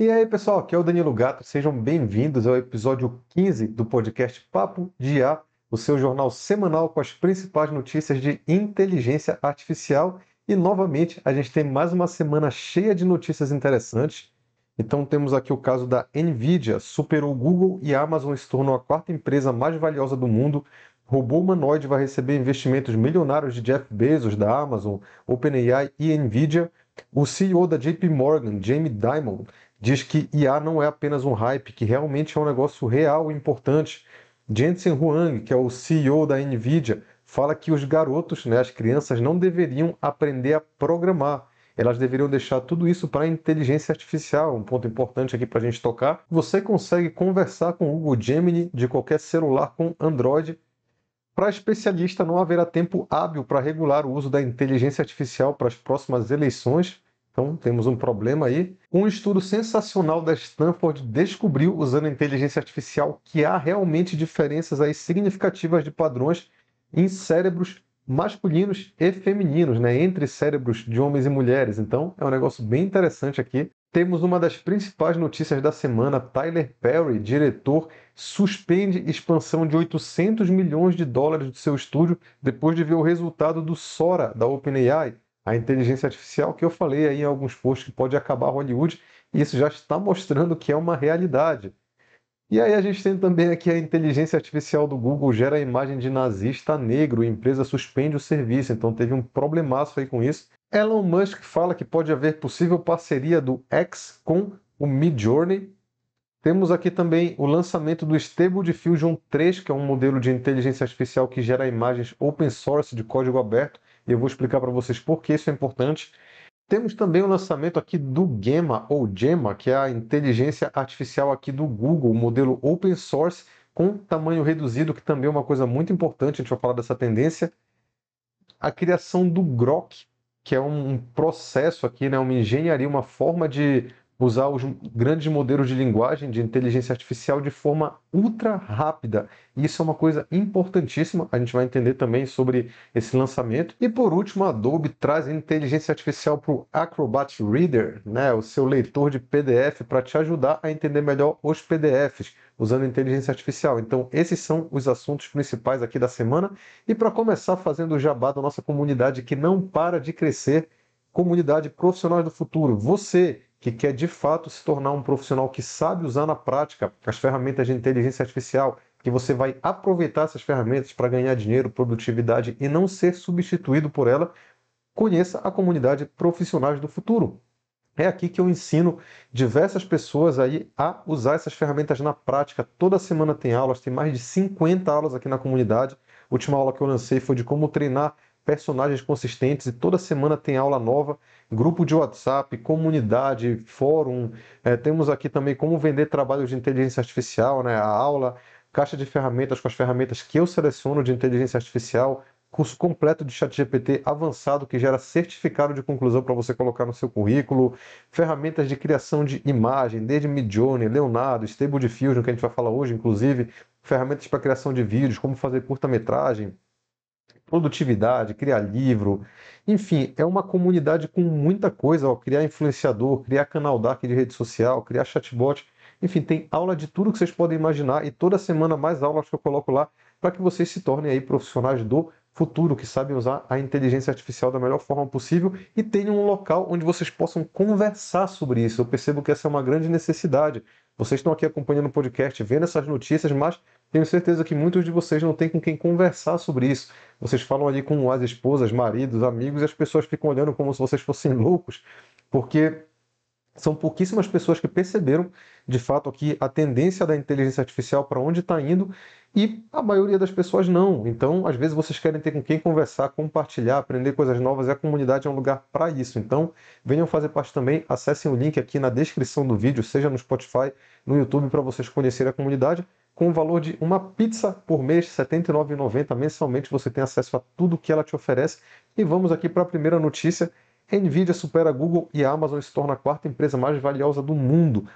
E aí, pessoal, aqui é o Danilo Gato. Sejam bem-vindos ao episódio 15 do podcast Papo de IA, o seu jornal semanal com as principais notícias de inteligência artificial. E novamente, a gente tem mais uma semana cheia de notícias interessantes. Então, temos aqui o caso da Nvidia, superou o Google e a Amazon se tornou a quarta empresa mais valiosa do mundo. Robô humanoide vai receber investimentos milionários de Jeff Bezos, da Amazon, OpenAI e Nvidia. O CEO da JP Morgan, Jamie Dimon, diz que IA não é apenas um hype, que realmente é um negócio real e importante. Jensen Huang, que é o CEO da Nvidia, fala que os garotos, né, as crianças, não deveriam aprender a programar. Elas deveriam deixar tudo isso para a inteligência artificial, um ponto importante aqui para a gente tocar. Você consegue conversar com o Google Gemini de qualquer celular com Android. Para especialista, não haverá tempo hábil para regular o uso da inteligência artificial para as próximas eleições. Então, temos um problema aí. Um estudo sensacional da Stanford descobriu, usando a inteligência artificial, que há realmente diferenças aí significativas de padrões em cérebros masculinos e femininos, né? Entre cérebros de homens e mulheres. Então, é um negócio bem interessante aqui. Temos uma das principais notícias da semana. Tyler Perry, diretor, suspende expansão de 800 milhões de dólares do seu estúdio depois de ver o resultado do Sora, da OpenAI, a inteligência artificial que eu falei aí em alguns posts que pode acabar Hollywood, e isso já está mostrando que é uma realidade. E aí a gente tem também aqui a inteligência artificial do Google gera a imagem de nazista negro, e a empresa suspende o serviço, então teve um problemaço aí com isso. Elon Musk fala que pode haver possível parceria do X com o Midjourney. Temos aqui também o lançamento do Stable Diffusion 3, que é um modelo de inteligência artificial que gera imagens open source de código aberto, e eu vou explicar para vocês por que isso é importante. Temos também o lançamento aqui do Gemma, ou Gemma, que é a inteligência artificial aqui do Google, o modelo open source com tamanho reduzido, que também é uma coisa muito importante, a gente vai falar dessa tendência. A criação do Grok, que é um processo aqui, né, uma engenharia, uma forma de usar os grandes modelos de linguagem de inteligência artificial de forma ultra rápida. Isso é uma coisa importantíssima, a gente vai entender também sobre esse lançamento. E por último, a Adobe traz a inteligência artificial para o Acrobat Reader, né, o seu leitor de PDF, para te ajudar a entender melhor os PDFs, usando inteligência artificial. Então, esses são os assuntos principais aqui da semana. E para começar fazendo o jabá da nossa comunidade que não para de crescer, comunidade Profissionais do Futuro. Você que quer de fato se tornar um profissional que sabe usar na prática as ferramentas de inteligência artificial, que você vai aproveitar essas ferramentas para ganhar dinheiro, produtividade e não ser substituído por ela, conheça a comunidade Profissionais do Futuro. É aqui que eu ensino diversas pessoas aí a usar essas ferramentas na prática. Toda semana tem aulas, tem mais de 50 aulas aqui na comunidade. A última aula que eu lancei foi de como treinar personagens consistentes e toda semana tem aula nova, grupo de WhatsApp, comunidade, fórum. Temos aqui também como vender trabalhos de inteligência artificial, né? A aula, caixa de ferramentas com as ferramentas que eu seleciono de inteligência artificial, curso completo de ChatGPT avançado que gera certificado de conclusão para você colocar no seu currículo, ferramentas de criação de imagem, desde Midjourney, Leonardo, Stable Diffusion, que a gente vai falar hoje, inclusive, ferramentas para criação de vídeos, como fazer curta-metragem, produtividade, criar livro, enfim, é uma comunidade com muita coisa, ó, criar influenciador, criar canal dark de rede social, criar chatbot, enfim, tem aula de tudo que vocês podem imaginar e toda semana mais aulas que eu coloco lá para que vocês se tornem aí profissionais do futuro, que sabem usar a inteligência artificial da melhor forma possível e tenham um local onde vocês possam conversar sobre isso. Eu percebo que essa é uma grande necessidade. Vocês estão aqui acompanhando o podcast, vendo essas notícias, mas tenho certeza que muitos de vocês não têm com quem conversar sobre isso. Vocês falam ali com as esposas, maridos, amigos, e as pessoas ficam olhando como se vocês fossem loucos, porque são pouquíssimas pessoas que perceberam, de fato, aqui a tendência da inteligência artificial para onde está indo e a maioria das pessoas não. Então, às vezes, vocês querem ter com quem conversar, compartilhar, aprender coisas novas e a comunidade é um lugar para isso. Então, venham fazer parte também. Acessem o link aqui na descrição do vídeo, seja no Spotify, no YouTube, para vocês conhecerem a comunidade. Com o valor de uma pizza por mês, R$ 79,90 mensalmente, você tem acesso a tudo que ela te oferece. E vamos aqui para a primeira notícia. Nvidia supera Google e a Amazon se torna a quarta empresa mais valiosa do mundo.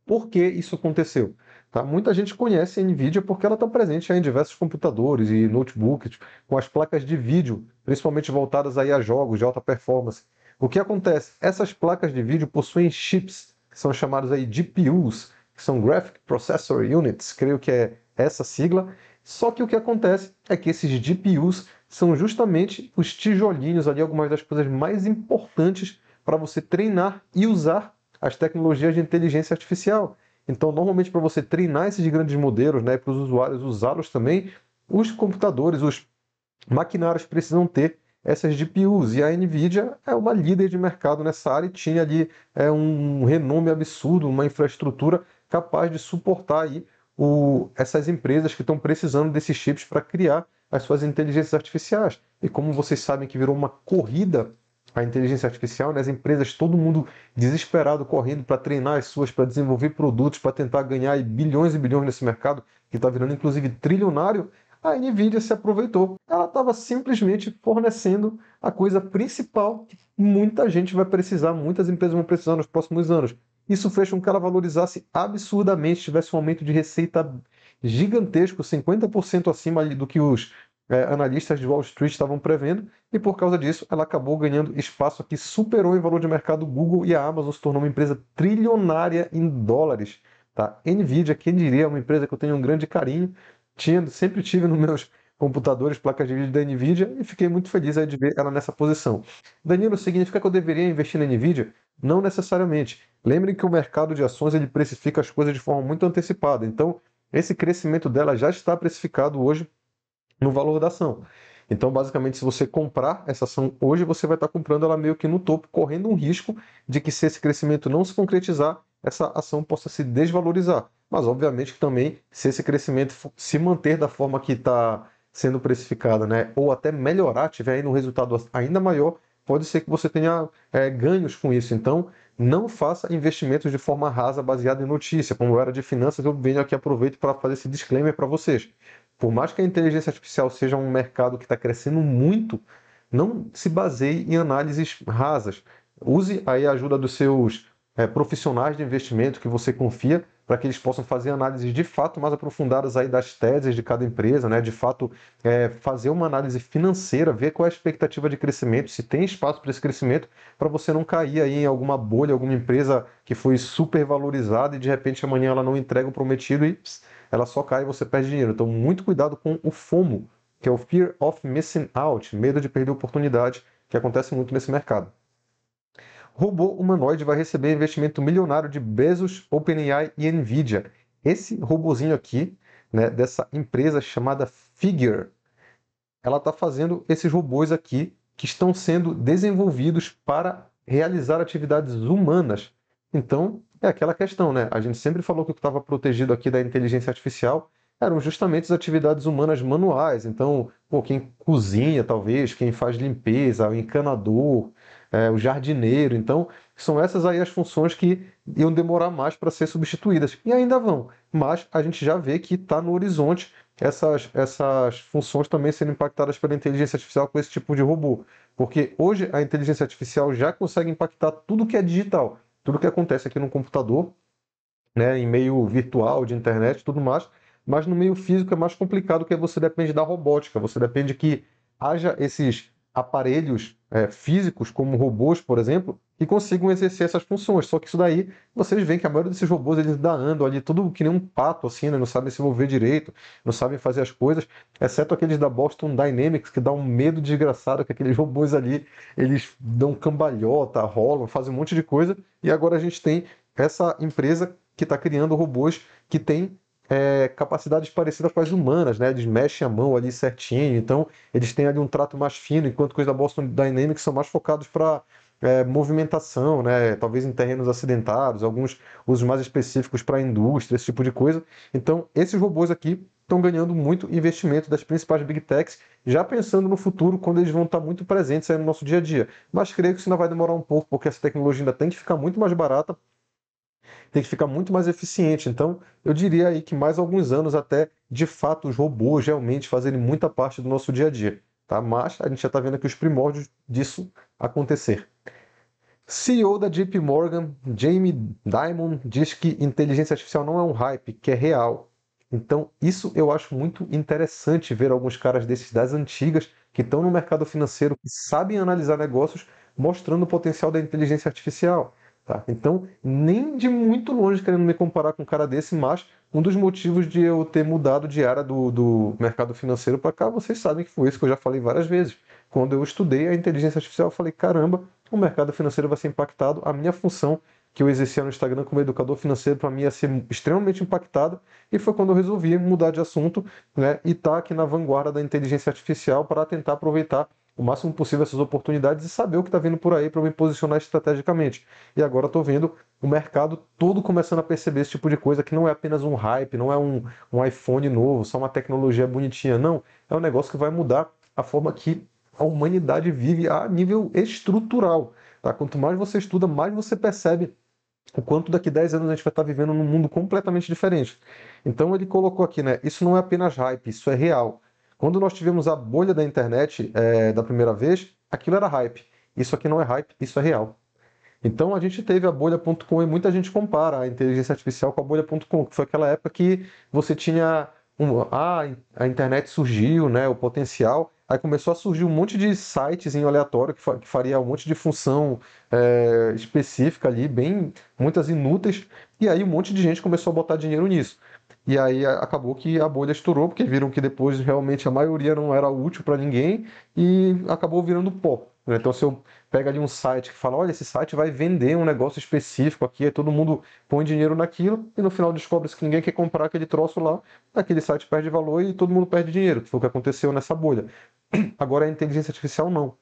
Por que isso aconteceu? Tá? Muita gente conhece a Nvidia porque ela está presente em diversos computadores e notebooks com as placas de vídeo, principalmente voltadas aí a jogos de alta performance. O que acontece? Essas placas de vídeo possuem chips que são chamados aí GPUs, que são Graphic Processor Units, creio que é essa sigla. Só que o que acontece é que esses GPUs são justamente os tijolinhos ali, algumas das coisas mais importantes para você treinar e usar as tecnologias de inteligência artificial. Então, normalmente, para você treinar esses grandes modelos, né, para os usuários usá-los também, os computadores, os maquinários precisam ter essas GPUs. E a NVIDIA é uma líder de mercado nessa área e tinha ali um renome absurdo, uma infraestrutura capaz de suportar aí essas empresas que estão precisando desses chips para criar as suas inteligências artificiais. E como vocês sabem que virou uma corrida a inteligência artificial, né? As empresas, todo mundo desesperado correndo para treinar as suas, para desenvolver produtos, para tentar ganhar bilhões e bilhões nesse mercado, que está virando inclusive trilionário, a Nvidia se aproveitou. Ela estava simplesmente fornecendo a coisa principal que muita gente vai precisar, muitas empresas vão precisar nos próximos anos. Isso fez com que ela valorizasse absurdamente, tivesse um aumento de receita gigantesco, 50% acima do que os analistas de Wall Street estavam prevendo, e por causa disso ela acabou ganhando espaço aqui, superou em valor de mercado o Google e a Amazon se tornou uma empresa trilionária em dólares. Tá? Nvidia, quem diria, é uma empresa que eu tenho um grande carinho, sempre tive nos meus computadores placas de vídeo da Nvidia e fiquei muito feliz aí de ver ela nessa posição. Danilo, significa que eu deveria investir na Nvidia? Não necessariamente. Lembrem que o mercado de ações ele precifica as coisas de forma muito antecipada. Então, esse crescimento dela já está precificado hoje no valor da ação. Então, basicamente, se você comprar essa ação hoje, você vai estar comprando ela meio que no topo, correndo um risco de que, se esse crescimento não se concretizar, essa ação possa se desvalorizar. Mas, obviamente, que também, se esse crescimento se manter da forma que está sendo precificada, né, ou até melhorar, tiver aí um resultado ainda maior, pode ser que você tenha ganhos com isso. Então, não faça investimentos de forma rasa, baseada em notícia. Como eu era de finanças, eu venho aqui, aproveito para fazer esse disclaimer para vocês. Por mais que a inteligência artificial seja um mercado que está crescendo muito, não se baseie em análises rasas. Use aí a ajuda dos seus profissionais de investimento que você confia, para que eles possam fazer análises de fato mais aprofundadas aí das teses de cada empresa, né? De fato, fazer uma análise financeira, ver qual é a expectativa de crescimento, se tem espaço para esse crescimento, para você não cair aí em alguma bolha, alguma empresa que foi super valorizada e de repente amanhã ela não entrega o prometido e ela só cai e você perde dinheiro. Então, muito cuidado com o FOMO, que é o Fear of Missing Out, medo de perder oportunidade, que acontece muito nesse mercado. Robô humanoide vai receber investimento milionário de Bezos, OpenAI e Nvidia. Esse robozinho aqui, né, dessa empresa chamada Figure, ela está fazendo esses robôs aqui que estão sendo desenvolvidos para realizar atividades humanas. Então, é aquela questão, né? A gente sempre falou que o que estava protegido aqui da inteligência artificial eram justamente as atividades humanas manuais. Então, pô, quem cozinha, talvez, quem faz limpeza, o encanador, o jardineiro. Então, são essas aí as funções que iam demorar mais para ser substituídas. E ainda vão, mas a gente já vê que está no horizonte essas funções também sendo impactadas pela inteligência artificial com esse tipo de robô. Porque hoje a inteligência artificial já consegue impactar tudo que é digital, tudo que acontece aqui no computador, né, em meio virtual, de internet e tudo mais, mas no meio físico é mais complicado, porque você depende da robótica, você depende que haja esses aparelhos físicos, como robôs, por exemplo, que consigam exercer essas funções. Só que isso daí, vocês veem que a maioria desses robôs, eles andam ali tudo que nem um pato, assim, né? Não sabem se mover direito, não sabem fazer as coisas, exceto aqueles da Boston Dynamics, que dá um medo desgraçado, que aqueles robôs ali, eles dão cambalhota, rolam, fazem um monte de coisa, e agora a gente tem essa empresa que está criando robôs que têm capacidades parecidas com as humanas, né? Eles mexem a mão ali certinho, então eles têm ali um trato mais fino, enquanto que os da Boston Dynamics são mais focados para movimentação, né? Talvez em terrenos acidentados, alguns usos mais específicos para a indústria, esse tipo de coisa. Então, esses robôs aqui estão ganhando muito investimento das principais Big Techs, já pensando no futuro, quando eles vão estar muito presentes aí no nosso dia a dia. Mas creio que isso ainda vai demorar um pouco, porque essa tecnologia ainda tem que ficar muito mais barata, tem que ficar muito mais eficiente. Então, eu diria aí que mais alguns anos até, de fato, os robôs realmente fazerem muita parte do nosso dia a dia. Tá? Mas a gente já está vendo aqui os primórdios disso acontecer. CEO da JP Morgan, Jamie Dimon, diz que inteligência artificial não é um hype, que é real. Então, isso eu acho muito interessante ver alguns caras desses das antigas que estão no mercado financeiro, que sabem analisar negócios, mostrando o potencial da inteligência artificial. Tá? Então, nem de muito longe querendo me comparar com um cara desse, mas um dos motivos de eu ter mudado de área do mercado financeiro para cá, vocês sabem que foi isso que eu já falei várias vezes. Quando eu estudei a inteligência artificial, eu falei, caramba, o mercado financeiro vai ser impactado, a minha função que eu exercia no Instagram como educador financeiro, para mim ia ser extremamente impactada, e foi quando eu resolvi mudar de assunto, né, e estar aqui na vanguarda da inteligência artificial para tentar aproveitar o máximo possível essas oportunidades e saber o que está vindo por aí para eu me posicionar estrategicamente. E agora estou vendo o mercado todo começando a perceber esse tipo de coisa, que não é apenas um hype, não é um iPhone novo, só uma tecnologia bonitinha, não. É um negócio que vai mudar a forma que a humanidade vive a nível estrutural. Tá? Quanto mais você estuda, mais você percebe o quanto daqui a 10 anos a gente vai estar vivendo num mundo completamente diferente. Então ele colocou aqui, né? Isso não é apenas hype, isso é real. Quando nós tivemos a bolha da internet da primeira vez, aquilo era hype. Isso aqui não é hype, isso é real. Então a gente teve a bolha.com e muita gente compara a inteligência artificial com a bolha.com, que foi aquela época que você tinha a internet surgiu, né, o potencial, aí começou a surgir um monte de sites em aleatório que faria um monte de função específica ali, bem muitas inúteis, e aí um monte de gente começou a botar dinheiro nisso. E aí acabou que a bolha estourou, porque viram que depois realmente a maioria não era útil para ninguém e acabou virando pó. Então, se eu pego ali um site que fala, olha, esse site vai vender um negócio específico aqui, aí todo mundo põe dinheiro naquilo e no final descobre-se que ninguém quer comprar aquele troço lá, aquele site perde valor e todo mundo perde dinheiro, que foi o que aconteceu nessa bolha. Agora a inteligência artificial não.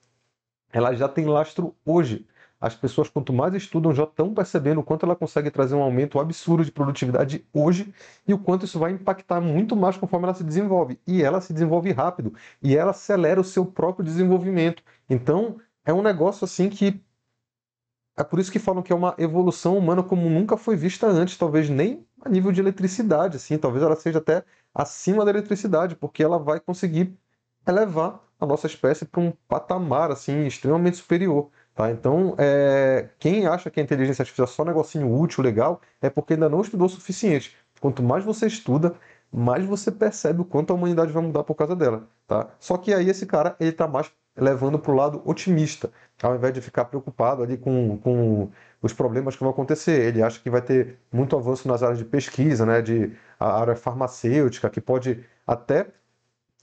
Ela já tem lastro hoje. As pessoas, quanto mais estudam, já estão percebendo o quanto ela consegue trazer um aumento absurdo de produtividade hoje e o quanto isso vai impactar muito mais conforme ela se desenvolve. E ela se desenvolve rápido e ela acelera o seu próprio desenvolvimento. Então, é um negócio assim que é por isso que falam que é uma evolução humana como nunca foi vista antes, talvez nem a nível de eletricidade, assim, talvez ela seja até acima da eletricidade, porque ela vai conseguir elevar a nossa espécie para um patamar assim extremamente superior, tá? Então, quem acha que a inteligência artificial é só um negocinho útil, legal, é porque ainda não estudou o suficiente. Quanto mais você estuda, mais você percebe o quanto a humanidade vai mudar por causa dela, tá? Só que aí esse cara, ele tá mais levando para o lado otimista, ao invés de ficar preocupado ali com os problemas que vão acontecer. Ele acha que vai ter muito avanço nas áreas de pesquisa, né, de a área farmacêutica, que pode até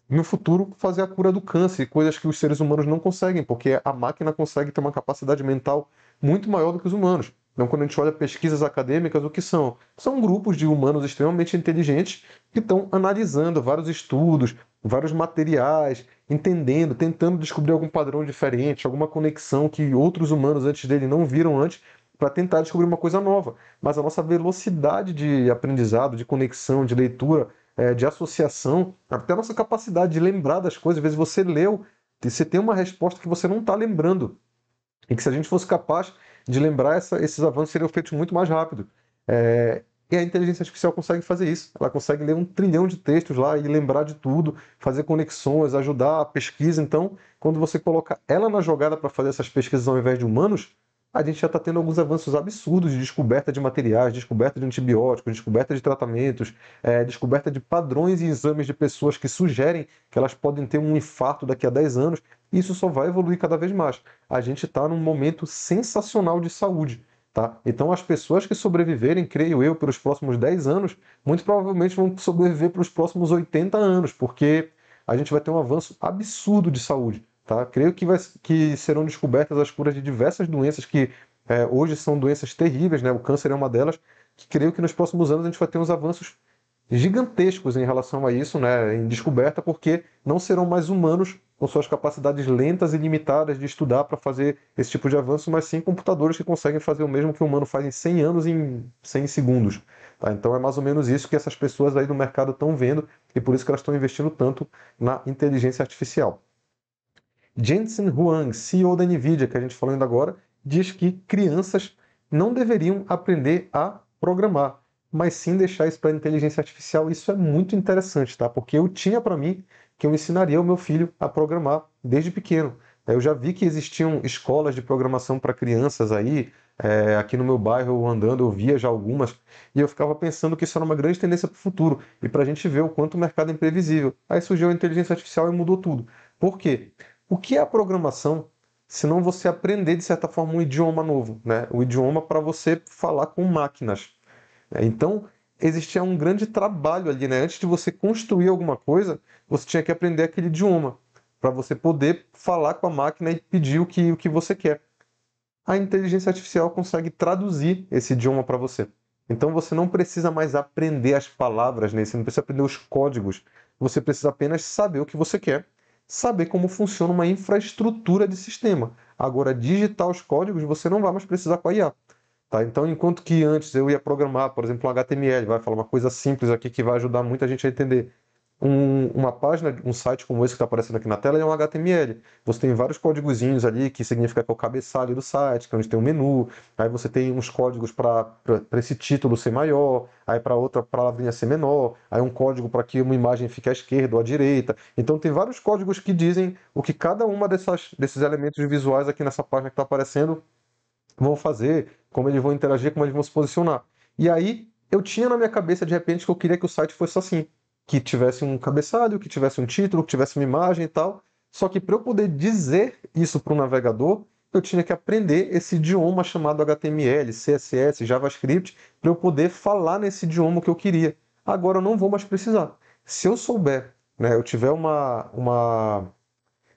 no futuro fazer a cura do câncer, coisas que os seres humanos não conseguem, porque a máquina consegue ter uma capacidade mental muito maior do que os humanos. Então, quando a gente olha pesquisas acadêmicas, o que são? São grupos de humanos extremamente inteligentes que estão analisando vários estudos, vários materiais, entendendo, tentando descobrir algum padrão diferente, alguma conexão que outros humanos antes dele não viram antes, para tentar descobrir uma coisa nova. Mas a nossa velocidade de aprendizado, de conexão, de leitura, de associação, até a nossa capacidade de lembrar das coisas. Às vezes você leu, você tem uma resposta que você não está lembrando. E que se a gente fosse capaz de lembrar, esses avanços seriam feitos muito mais rápido. E a inteligência artificial consegue fazer isso. Ela consegue ler 1 trilhão de textos lá e lembrar de tudo, fazer conexões, ajudar a pesquisa. Então, quando você coloca ela na jogada para fazer essas pesquisas ao invés de humanos, a gente já está tendo alguns avanços absurdos de descoberta de materiais, descoberta de antibióticos, descoberta de tratamentos, descoberta de padrões e exames de pessoas que sugerem que elas podem ter um infarto daqui a 10 anos. E isso só vai evoluir cada vez mais. A gente está num momento sensacional de saúde. Tá? Então, as pessoas que sobreviverem, creio eu, pelos próximos 10 anos, muito provavelmente vão sobreviver pelos próximos 80 anos, porque a gente vai ter um avanço absurdo de saúde. Tá? Creio que serão descobertas as curas de diversas doenças que hoje são doenças terríveis, né? O câncer é uma delas, que creio que nos próximos anos a gente vai ter uns avanços gigantescos em relação a isso, né? Em descoberta, porque não serão mais humanos com suas capacidades lentas e limitadas de estudar para fazer esse tipo de avanço, mas sim computadores que conseguem fazer o mesmo que o humano faz em 100 anos em 100 segundos. Tá? Então é mais ou menos isso que essas pessoas aí no mercado estão vendo e por isso que elas estão investindo tanto na inteligência artificial. Jensen Huang, CEO da NVIDIA, que a gente falou ainda agora, diz que crianças não deveriam aprender a programar, mas sim deixar isso para a inteligência artificial. Isso é muito interessante, tá? Porque eu tinha para mim que eu ensinaria o meu filho a programar desde pequeno. Eu já vi que existiam escolas de programação para crianças aí, aqui no meu bairro, andando, eu via já algumas, e eu ficava pensando que isso era uma grande tendência para o futuro, e para a gente ver o quanto o mercado é imprevisível. Aí surgiu a inteligência artificial e mudou tudo. Por quê? O que é a programação senão você aprender, de certa forma, um idioma novo, né? O idioma para você falar com máquinas. Então, existia um grande trabalho ali, né? Antes de você construir alguma coisa, você tinha que aprender aquele idioma, para você poder falar com a máquina e pedir o que você quer. A inteligência artificial consegue traduzir esse idioma para você. Então você não precisa mais aprender as palavras, né? Você não precisa aprender os códigos. Você precisa apenas saber o que você quer, saber como funciona uma infraestrutura de sistema. Agora, digitar os códigos você não vai mais precisar com a IA. Tá? Então, enquanto que antes eu ia programar, por exemplo, um HTML, vai falar uma coisa simples aqui que vai ajudar muita gente a entender. Uma página, um site como esse que está aparecendo aqui na tela é um HTML. Você tem vários códigozinhos ali, que significa que é o cabeçalho do site, que é onde tem um menu. Aí você tem uns códigos para esse título ser maior, aí para outra palavrinha ser menor, aí um código para que uma imagem fique à esquerda ou à direita. Então tem vários códigos que dizem o que cada uma desses elementos visuais aqui nessa página que está aparecendo vão fazer, como eles vão interagir, como eles vão se posicionar. E aí eu tinha na minha cabeça de repente que eu queria que o site fosse assim, que tivesse um cabeçalho, que tivesse um título, que tivesse uma imagem e tal. Só que para eu poder dizer isso para o navegador, eu tinha que aprender esse idioma chamado HTML, CSS, JavaScript, para eu poder falar nesse idioma que eu queria. Agora eu não vou mais precisar. Se eu souber, né, eu tiver uma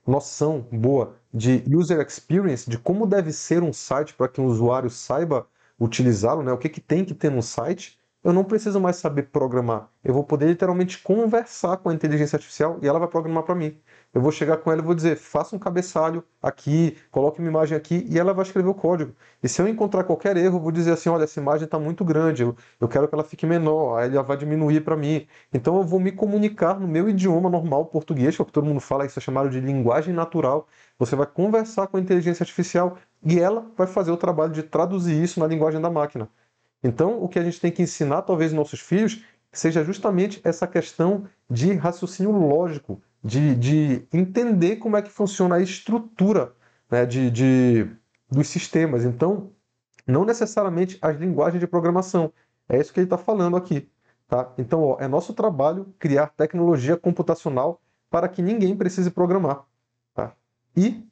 noção boa de user experience, de como deve ser um site para que o usuário saiba utilizá-lo, né? O que tem que ter no site, eu não preciso mais saber programar. Eu vou poder literalmente conversar com a inteligência artificial e ela vai programar para mim. Eu vou chegar com ela e vou dizer, faça um cabeçalho aqui, coloque uma imagem aqui e ela vai escrever o código. E se eu encontrar qualquer erro, eu vou dizer assim, olha, essa imagem está muito grande, eu quero que ela fique menor, aí ela vai diminuir para mim. Então eu vou me comunicar no meu idioma normal, português, que é o que todo mundo fala, isso é chamado de linguagem natural. Você vai conversar com a inteligência artificial e ela vai fazer o trabalho de traduzir isso na linguagem da máquina. Então, o que a gente tem que ensinar, talvez, aos nossos filhos, seja justamente essa questão de raciocínio lógico, de entender como é que funciona a estrutura, né, dos sistemas. Então, não necessariamente as linguagens de programação. É isso que ele está falando aqui. Tá? Então, ó, é nosso trabalho criar tecnologia computacional para que ninguém precise programar. Tá? E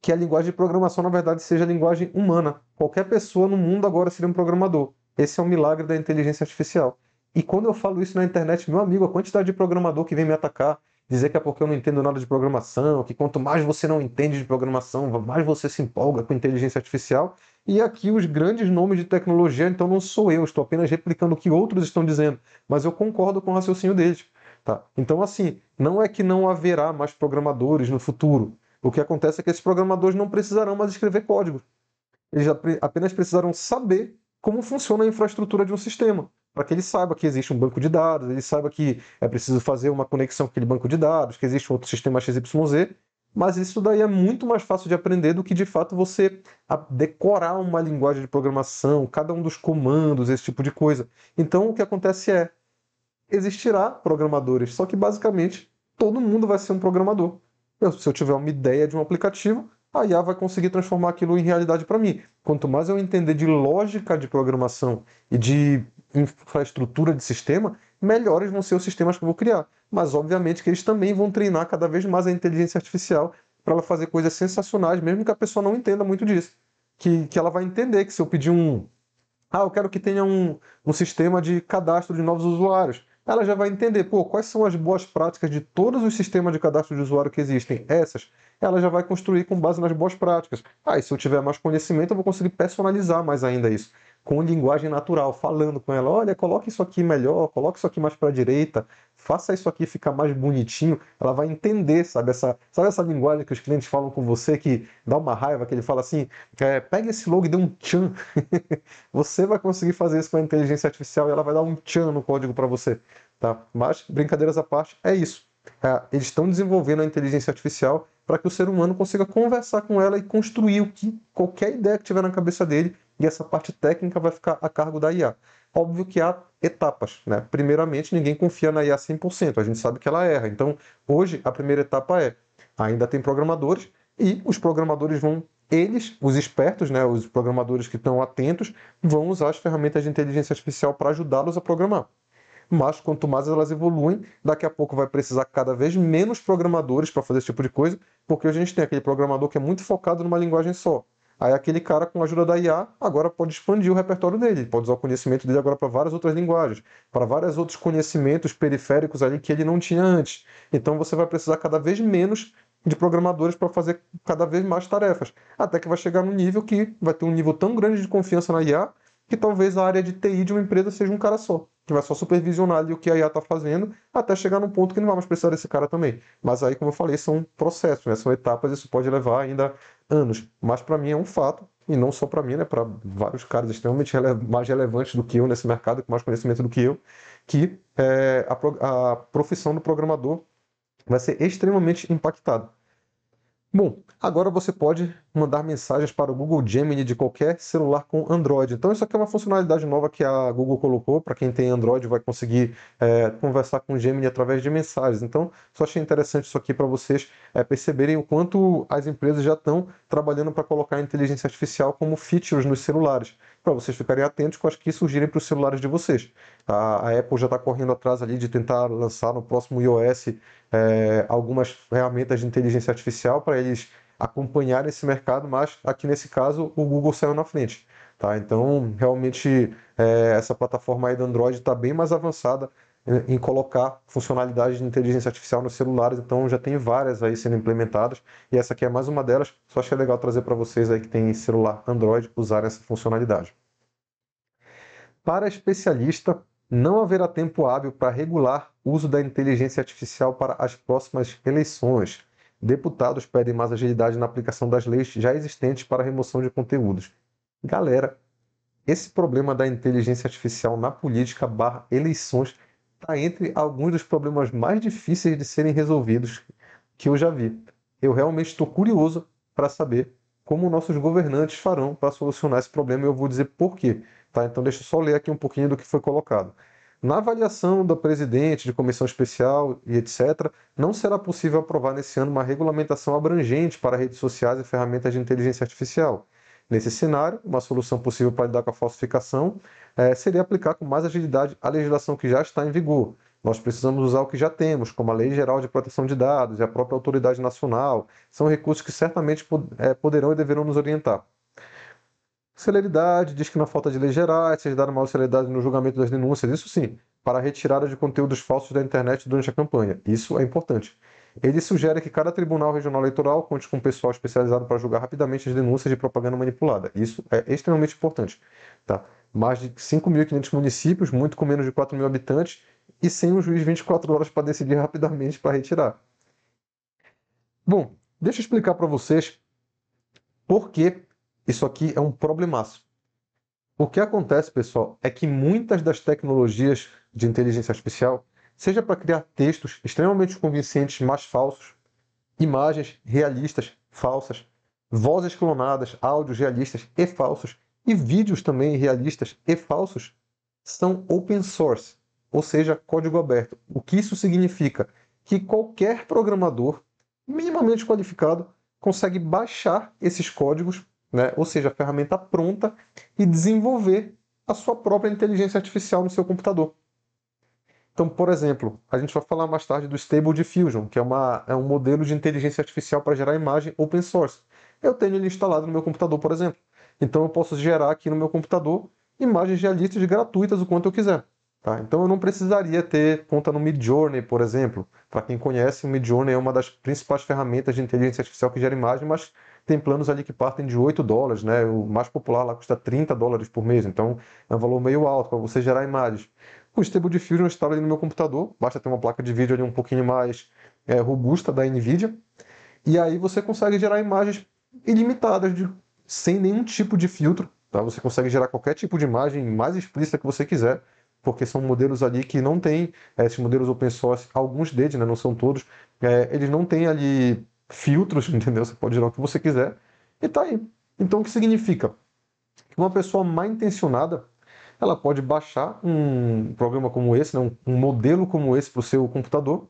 que a linguagem de programação, na verdade, seja a linguagem humana. Qualquer pessoa no mundo agora seria um programador. Esse é o milagre da inteligência artificial. E quando eu falo isso na internet, meu amigo, a quantidade de programador que vem me atacar, dizer que é porque eu não entendo nada de programação, que quanto mais você não entende de programação, mais você se empolga com inteligência artificial. E aqui os grandes nomes de tecnologia, então não sou eu, estou apenas replicando o que outros estão dizendo, mas eu concordo com o raciocínio deles. Tá? Então, assim, não é que não haverá mais programadores no futuro. O que acontece é que esses programadores não precisarão mais escrever código. Eles apenas precisarão saber como funciona a infraestrutura de um sistema, para que ele saiba que existe um banco de dados, ele saiba que é preciso fazer uma conexão com aquele banco de dados, que existe um outro sistema XYZ, mas isso daí é muito mais fácil de aprender do que de fato você decorar uma linguagem de programação, cada um dos comandos, esse tipo de coisa. Então o que acontece é, existirá programadores, só que basicamente todo mundo vai ser um programador. Se eu tiver uma ideia de um aplicativo, a IA vai conseguir transformar aquilo em realidade para mim. Quanto mais eu entender de lógica de programação e de infraestrutura de sistema, melhores vão ser os sistemas que eu vou criar. Mas, obviamente, que eles também vão treinar cada vez mais a inteligência artificial para ela fazer coisas sensacionais, mesmo que a pessoa não entenda muito disso. Que ela vai entender que se eu pedir eu quero que tenha um sistema de cadastro de novos usuários. Ela já vai entender, pô, quais são as boas práticas de todos os sistemas de cadastro de usuário que existem. Essas, ela já vai construir com base nas boas práticas. E se eu tiver mais conhecimento, eu vou conseguir personalizar mais ainda isso. Com linguagem natural, falando com ela, olha, coloque isso aqui melhor, coloque isso aqui mais para a direita, faça isso aqui ficar mais bonitinho. Ela vai entender, sabe essa linguagem que os clientes falam com você que dá uma raiva, que ele fala assim, pega esse logo e dê um tchan. Você vai conseguir fazer isso com a inteligência artificial e ela vai dar um tchan no código para você. Tá? Mas, brincadeiras à parte, é isso. Eles estão desenvolvendo a inteligência artificial para que o ser humano consiga conversar com ela e construir qualquer ideia que tiver na cabeça dele, e essa parte técnica vai ficar a cargo da IA. Óbvio que há etapas, né? Primeiramente, ninguém confia na IA 100%, a gente sabe que ela erra. Então, hoje, a primeira etapa é, ainda tem programadores, e os programadores vão, eles, os espertos, né, os programadores que estão atentos, vão usar as ferramentas de inteligência artificial para ajudá-los a programar. mas quanto mais elas evoluem, daqui a pouco vai precisar cada vez menos programadores para fazer esse tipo de coisa, porque a gente tem aquele programador que é muito focado numa linguagem só. Aí aquele cara, com a ajuda da IA, agora pode expandir o repertório dele, pode usar o conhecimento dele agora para várias outras linguagens, para vários outros conhecimentos periféricos ali que ele não tinha antes. Então você vai precisar cada vez menos de programadores para fazer cada vez mais tarefas, até que vai chegar num nível que vai ter um nível tão grande de confiança na IA que talvez a área de TI de uma empresa seja um cara só, que vai só supervisionar ali o que a IA está fazendo, até chegar num ponto que não vai mais precisar desse cara também. Mas aí, como eu falei, são processos, né? São etapas, isso pode levar ainda anos. Mas para mim é um fato, e não só para mim, né? Para vários caras extremamente mais relevantes do que eu nesse mercado, com mais conhecimento do que eu, que a profissão do programador vai ser extremamente impactada. Bom, agora você pode mandar mensagens para o Google Gemini de qualquer celular com Android. Então, isso aqui é uma funcionalidade nova que a Google colocou. Para quem tem Android, vai conseguir conversar com o Gemini através de mensagens. Então, só achei interessante isso aqui para vocês perceberem o quanto as empresas já estão trabalhando para colocar a inteligência artificial como features nos celulares, para vocês ficarem atentos com as que surgirem para os celulares de vocês. A Apple já está correndo atrás ali de tentar lançar no próximo iOS algumas ferramentas de inteligência artificial para eles acompanharem esse mercado, mas aqui nesse caso o Google saiu na frente. Tá? Então, realmente, essa plataforma aí do Android está bem mais avançada em colocar funcionalidades de inteligência artificial nos celulares, então já tem várias aí sendo implementadas, e essa aqui é mais uma delas, só achei legal trazer para vocês aí que tem celular Android usar essa funcionalidade. Para especialista, não haverá tempo hábil para regular o uso da inteligência artificial para as próximas eleições. Deputados pedem mais agilidade na aplicação das leis já existentes para a remoção de conteúdos. Galera, esse problema da inteligência artificial na política / eleições está entre alguns dos problemas mais difíceis de serem resolvidos que eu já vi. Eu realmente estou curioso para saber como nossos governantes farão para solucionar esse problema e eu vou dizer por quê. Tá? Então deixa eu só ler aqui um pouquinho do que foi colocado. Na avaliação do presidente, de comissão especial e etc., não será possível aprovar nesse ano uma regulamentação abrangente para redes sociais e ferramentas de inteligência artificial. Nesse cenário, uma solução possível para lidar com a falsificação seria aplicar com mais agilidade a legislação que já está em vigor. Nós precisamos usar o que já temos, como a Lei Geral de Proteção de Dados e a própria Autoridade Nacional. São recursos que certamente poderão e deverão nos orientar. Celeridade, diz que na falta de leis gerais, seja dada maior celeridade no julgamento das denúncias, isso sim, para a retirada de conteúdos falsos da internet durante a campanha. Isso é importante. Ele sugere que cada tribunal regional eleitoral conte com pessoal especializado para julgar rapidamente as denúncias de propaganda manipulada. Isso é extremamente importante. Tá? Mais de 5.500 municípios, muito com menos de 4.000 habitantes, e sem um juiz 24 horas para decidir rapidamente para retirar. Bom, deixa eu explicar para vocês por que isso aqui é um problemaço. O que acontece, pessoal, é que muitas das tecnologias de inteligência artificial, seja para criar textos extremamente convincentes, mas falsos, imagens realistas, falsas, vozes clonadas, áudios realistas e falsos, e vídeos também realistas e falsos, são open source, ou seja, código aberto. O que isso significa? Que qualquer programador minimamente qualificado consegue baixar esses códigos, né? Ou seja, a ferramenta pronta, e desenvolver a sua própria inteligência artificial no seu computador. Então, por exemplo, a gente vai falar mais tarde do Stable Diffusion, que é um modelo de inteligência artificial para gerar imagem open source. Eu tenho ele instalado no meu computador, por exemplo. Então, eu posso gerar aqui no meu computador imagens realistas gratuitas o quanto eu quiser. Tá? Então, eu não precisaria ter conta no Midjourney, por exemplo. Para quem conhece, o Midjourney é uma das principais ferramentas de inteligência artificial que gera imagem, mas tem planos ali que partem de $8, né? O mais popular lá custa $30 por mês. Então, é um valor meio alto para você gerar imagens. O Stable Diffusion instala ali no meu computador, basta ter uma placa de vídeo ali um pouquinho mais robusta da NVIDIA, e aí você consegue gerar imagens ilimitadas, sem nenhum tipo de filtro. Tá? Você consegue gerar qualquer tipo de imagem mais explícita que você quiser, porque são modelos ali que não têm, esses modelos open source, alguns deles, né, não são todos, eles não têm ali filtros, entendeu? Você pode gerar o que você quiser, e tá aí. Então o que significa? Que uma pessoa mal intencionada, ela pode baixar um programa como esse, né, um modelo como esse para o seu computador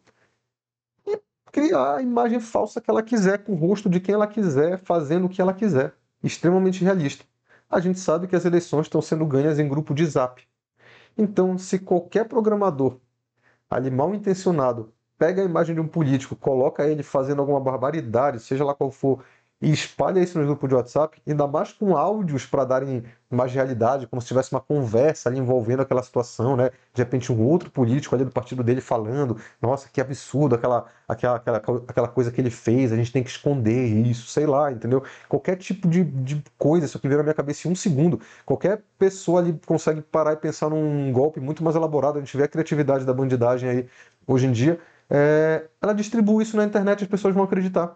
e criar a imagem falsa que ela quiser, com o rosto de quem ela quiser, fazendo o que ela quiser. Extremamente realista. A gente sabe que as eleições estão sendo ganhas em grupo de Zap. Então, se qualquer programador ali mal intencionado pega a imagem de um político, coloca ele fazendo alguma barbaridade, seja lá qual for, e espalha isso no grupo de WhatsApp, ainda mais com áudios para darem mais realidade, como se tivesse uma conversa ali envolvendo aquela situação, né? De repente um outro político ali do partido dele falando, nossa, que absurdo aquela coisa que ele fez, a gente tem que esconder isso, sei lá, entendeu? Qualquer tipo de coisa, isso aqui veio na minha cabeça em um segundo. Qualquer pessoa ali consegue parar e pensar num golpe muito mais elaborado, a gente vê a criatividade da bandidagem aí hoje em dia, ela distribui isso na internet e as pessoas vão acreditar.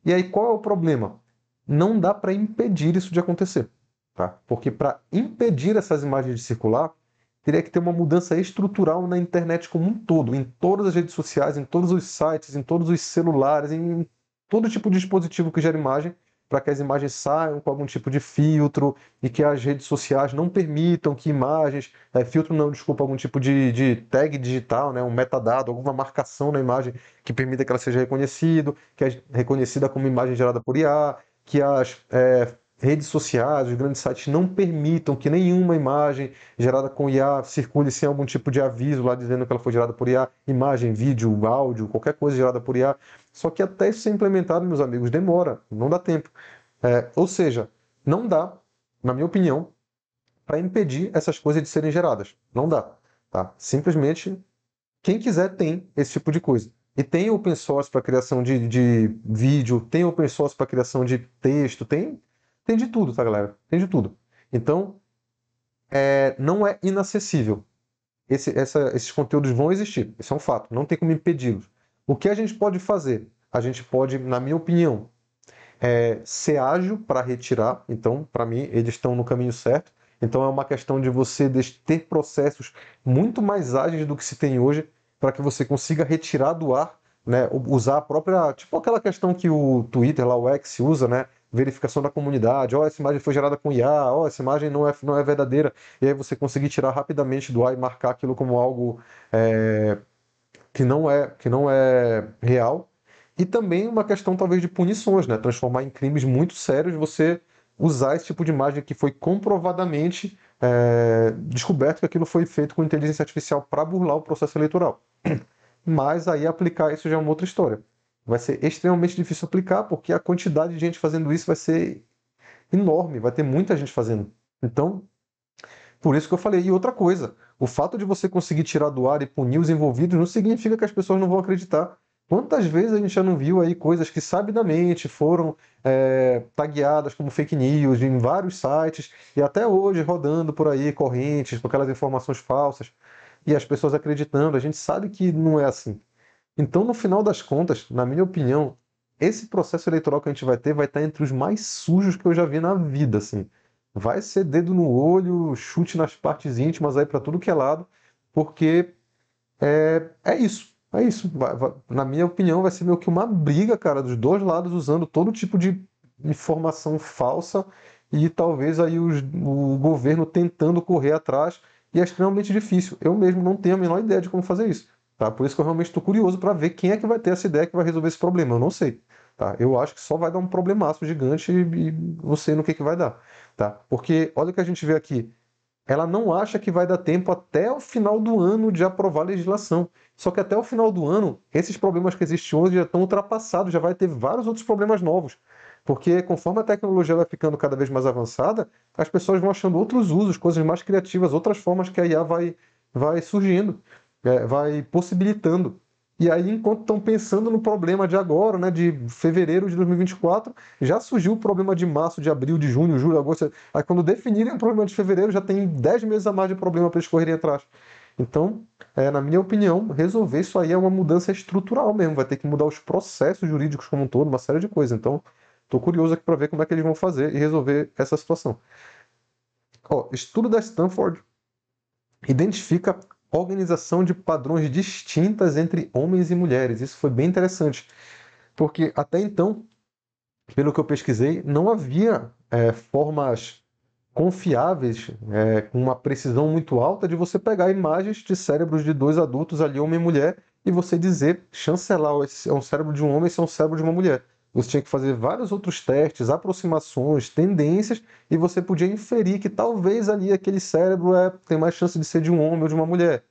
E aí qual é o problema? Não dá para impedir isso de acontecer, tá? Porque para impedir essas imagens de circular, teria que ter uma mudança estrutural na internet como um todo, em todas as redes sociais, em todos os sites, em todos os celulares, em todo tipo de dispositivo que gera imagem, para que as imagens saiam com algum tipo de filtro e que as redes sociais não permitam que imagens, filtro não, desculpa, algum tipo de tag digital, né, um metadado, alguma marcação na imagem que permita que ela seja reconhecida como imagem gerada por IA, que as redes sociais, os grandes sites não permitam que nenhuma imagem gerada com IA circule sem algum tipo de aviso lá dizendo que ela foi gerada por IA, imagem, vídeo, áudio, qualquer coisa gerada por IA. Só que até isso ser implementado, meus amigos, demora, não dá tempo. Ou seja, não dá, na minha opinião, para impedir essas coisas de serem geradas. Não dá. Tá? Simplesmente, quem quiser tem esse tipo de coisa. E tem open source para criação de vídeo, tem open source para criação de texto, tem de tudo, tá, galera? Tem de tudo. Então, não é inacessível. Esses conteúdos vão existir, isso é um fato, não tem como impedi-los. O que a gente pode fazer? A gente pode, na minha opinião, ser ágil para retirar. Então, para mim, eles estão no caminho certo. Então, é uma questão de você ter processos muito mais ágeis do que se tem hoje para que você consiga retirar do ar, né, usar a própria, tipo aquela questão que o Twitter, lá o X usa, né, verificação da comunidade, essa imagem foi gerada com IA, essa imagem não é verdadeira, e aí você conseguir tirar rapidamente do ar e marcar aquilo como algo que não é real. E também uma questão talvez de punições, né? Transformar em crimes muito sérios você usar esse tipo de imagem que foi comprovadamente descoberto que aquilo foi feito com inteligência artificial para burlar o processo eleitoral. Mas aí aplicar isso já é uma outra história. Vai ser extremamente difícil aplicar porque a quantidade de gente fazendo isso vai ser enorme, vai ter muita gente fazendo. Então, por isso que eu falei. E outra coisa, o fato de você conseguir tirar do ar e punir os envolvidos não significa que as pessoas não vão acreditar. Quantas vezes a gente já não viu aí coisas que sabidamente foram tagueadas como fake news em vários sites e até hoje rodando por aí correntes com aquelas informações falsas e as pessoas acreditando. A gente sabe que não é assim. Então, no final das contas, na minha opinião, esse processo eleitoral que a gente vai estar entre os mais sujos que eu já vi na vida, assim. Vai ser dedo no olho, chute nas partes íntimas aí para tudo que é lado, porque é isso. É isso. Na minha opinião, vai ser meio que uma briga, cara, dos dois lados, usando todo tipo de informação falsa e talvez aí o governo tentando correr atrás, e é extremamente difícil. Eu mesmo não tenho a menor ideia de como fazer isso. Tá? Por isso que eu realmente estou curioso para ver quem é que vai ter essa ideia que vai resolver esse problema. Eu não sei. Tá? Eu acho que só vai dar um problemaço gigante e não sei no que vai dar. Tá? Porque olha o que a gente vê aqui. Ela não acha que vai dar tempo até o final do ano de aprovar a legislação. Só que até o final do ano, esses problemas que existem hoje já estão ultrapassados, já vai ter vários outros problemas novos. Porque conforme a tecnologia vai ficando cada vez mais avançada, as pessoas vão achando outros usos, coisas mais criativas, outras formas que a IA vai surgindo, vai possibilitando. E aí, enquanto estão pensando no problema de agora, né, de fevereiro de 2024, já surgiu o problema de março, de abril, de junho, julho, agosto. Aí, quando definirem o problema de fevereiro, já tem 10 meses a mais de problema para eles correrem atrás. Então, na minha opinião, resolver isso aí é uma mudança estrutural mesmo. Vai ter que mudar os processos jurídicos como um todo, uma série de coisas. Então, estou curioso aqui para ver como é que eles vão fazer e resolver essa situação. Ó, estudo da Stanford identifica organização de padrões distintas entre homens e mulheres. Isso foi bem interessante, porque até então, pelo que eu pesquisei, não havia formas confiáveis, com uma precisão muito alta, de você pegar imagens de cérebros de dois adultos ali, homem e mulher, e você dizer, chancelar, esse é um cérebro de um homem, esse é um cérebro de uma mulher. você tinha que fazer vários outros testes, aproximações, tendências, e você podia inferir que talvez ali aquele cérebro tem mais chance de ser de um homem ou de uma mulher.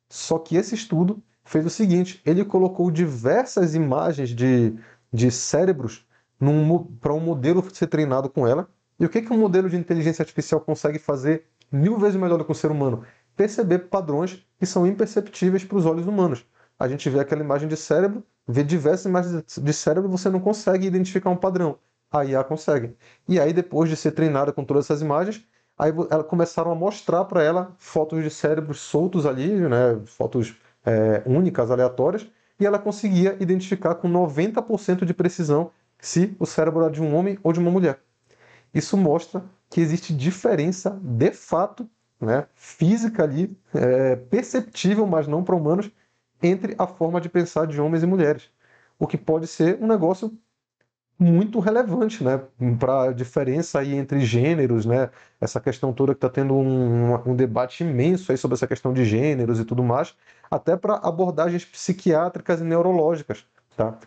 Só que esse estudo fez o seguinte: ele colocou diversas imagens de cérebros para um modelo ser treinado com ela. E o que um modelo de inteligência artificial consegue fazer 1000 vezes melhor do que um ser humano? Perceber padrões que são imperceptíveis para os olhos humanos. A gente vê aquela imagem de cérebro, vê diversas imagens de cérebro e você não consegue identificar um padrão. A IA consegue. E aí, depois de ser treinada com todas essas imagens, aí começaram a mostrar para ela fotos de cérebros soltos ali, né, fotos únicas, aleatórias, e ela conseguia identificar com 90% de precisão se o cérebro era de um homem ou de uma mulher. Isso mostra que existe diferença de fato, né, física ali, perceptível, mas não para humanos, entre a forma de pensar de homens e mulheres. O que pode ser um negócio muito relevante, né, para a diferença aí entre gêneros, né, essa questão toda que está tendo um debate imenso aí sobre essa questão de gêneros e tudo mais, até para abordagens psiquiátricas e neurológicas, tá?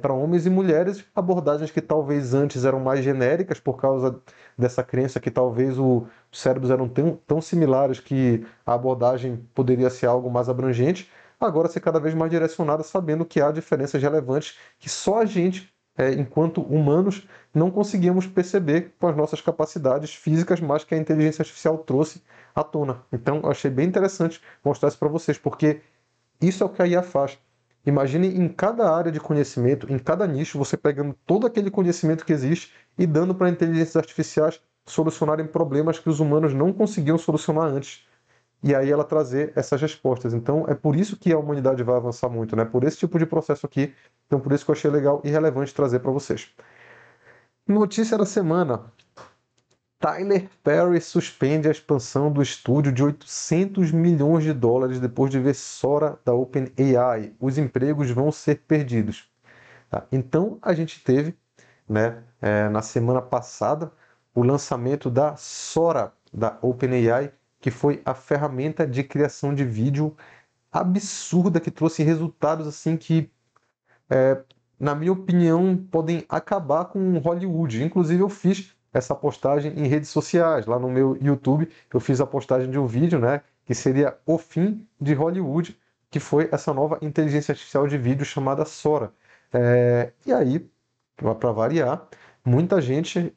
Para homens e mulheres, abordagens que talvez antes eram mais genéricas por causa dessa crença que talvez os cérebros eram tão similares que a abordagem poderia ser algo mais abrangente, agora ser cada vez mais direcionada, sabendo que há diferenças relevantes que só a gente enquanto humanos, não conseguíamos perceber com as nossas capacidades físicas, mas que a inteligência artificial trouxe à tona. Então, eu achei bem interessante mostrar isso para vocês, porque isso é o que a IA faz. Imagine em cada área de conhecimento, em cada nicho, você pegando todo aquele conhecimento que existe e dando para inteligências artificiais solucionarem problemas que os humanos não conseguiam solucionar antes. E aí ela trazer essas respostas. Então, é por isso que a humanidade vai avançar muito, né? Por esse tipo de processo aqui. Então, por isso que eu achei legal e relevante trazer para vocês. Notícia da semana. Tyler Perry suspende a expansão do estúdio de 800 milhões de dólares depois de ver Sora da OpenAI. Os empregos vão ser perdidos. Tá? Então, a gente teve, né, na semana passada, o lançamento da Sora da OpenAI, que foi a ferramenta de criação de vídeo absurda que trouxe resultados assim que, na minha opinião, podem acabar com Hollywood. Inclusive, eu fiz essa postagem em redes sociais, lá no meu YouTube, eu fiz a postagem de um vídeo, né, que seria o fim de Hollywood, que foi essa nova inteligência artificial de vídeo chamada Sora. E aí, para variar, muita gente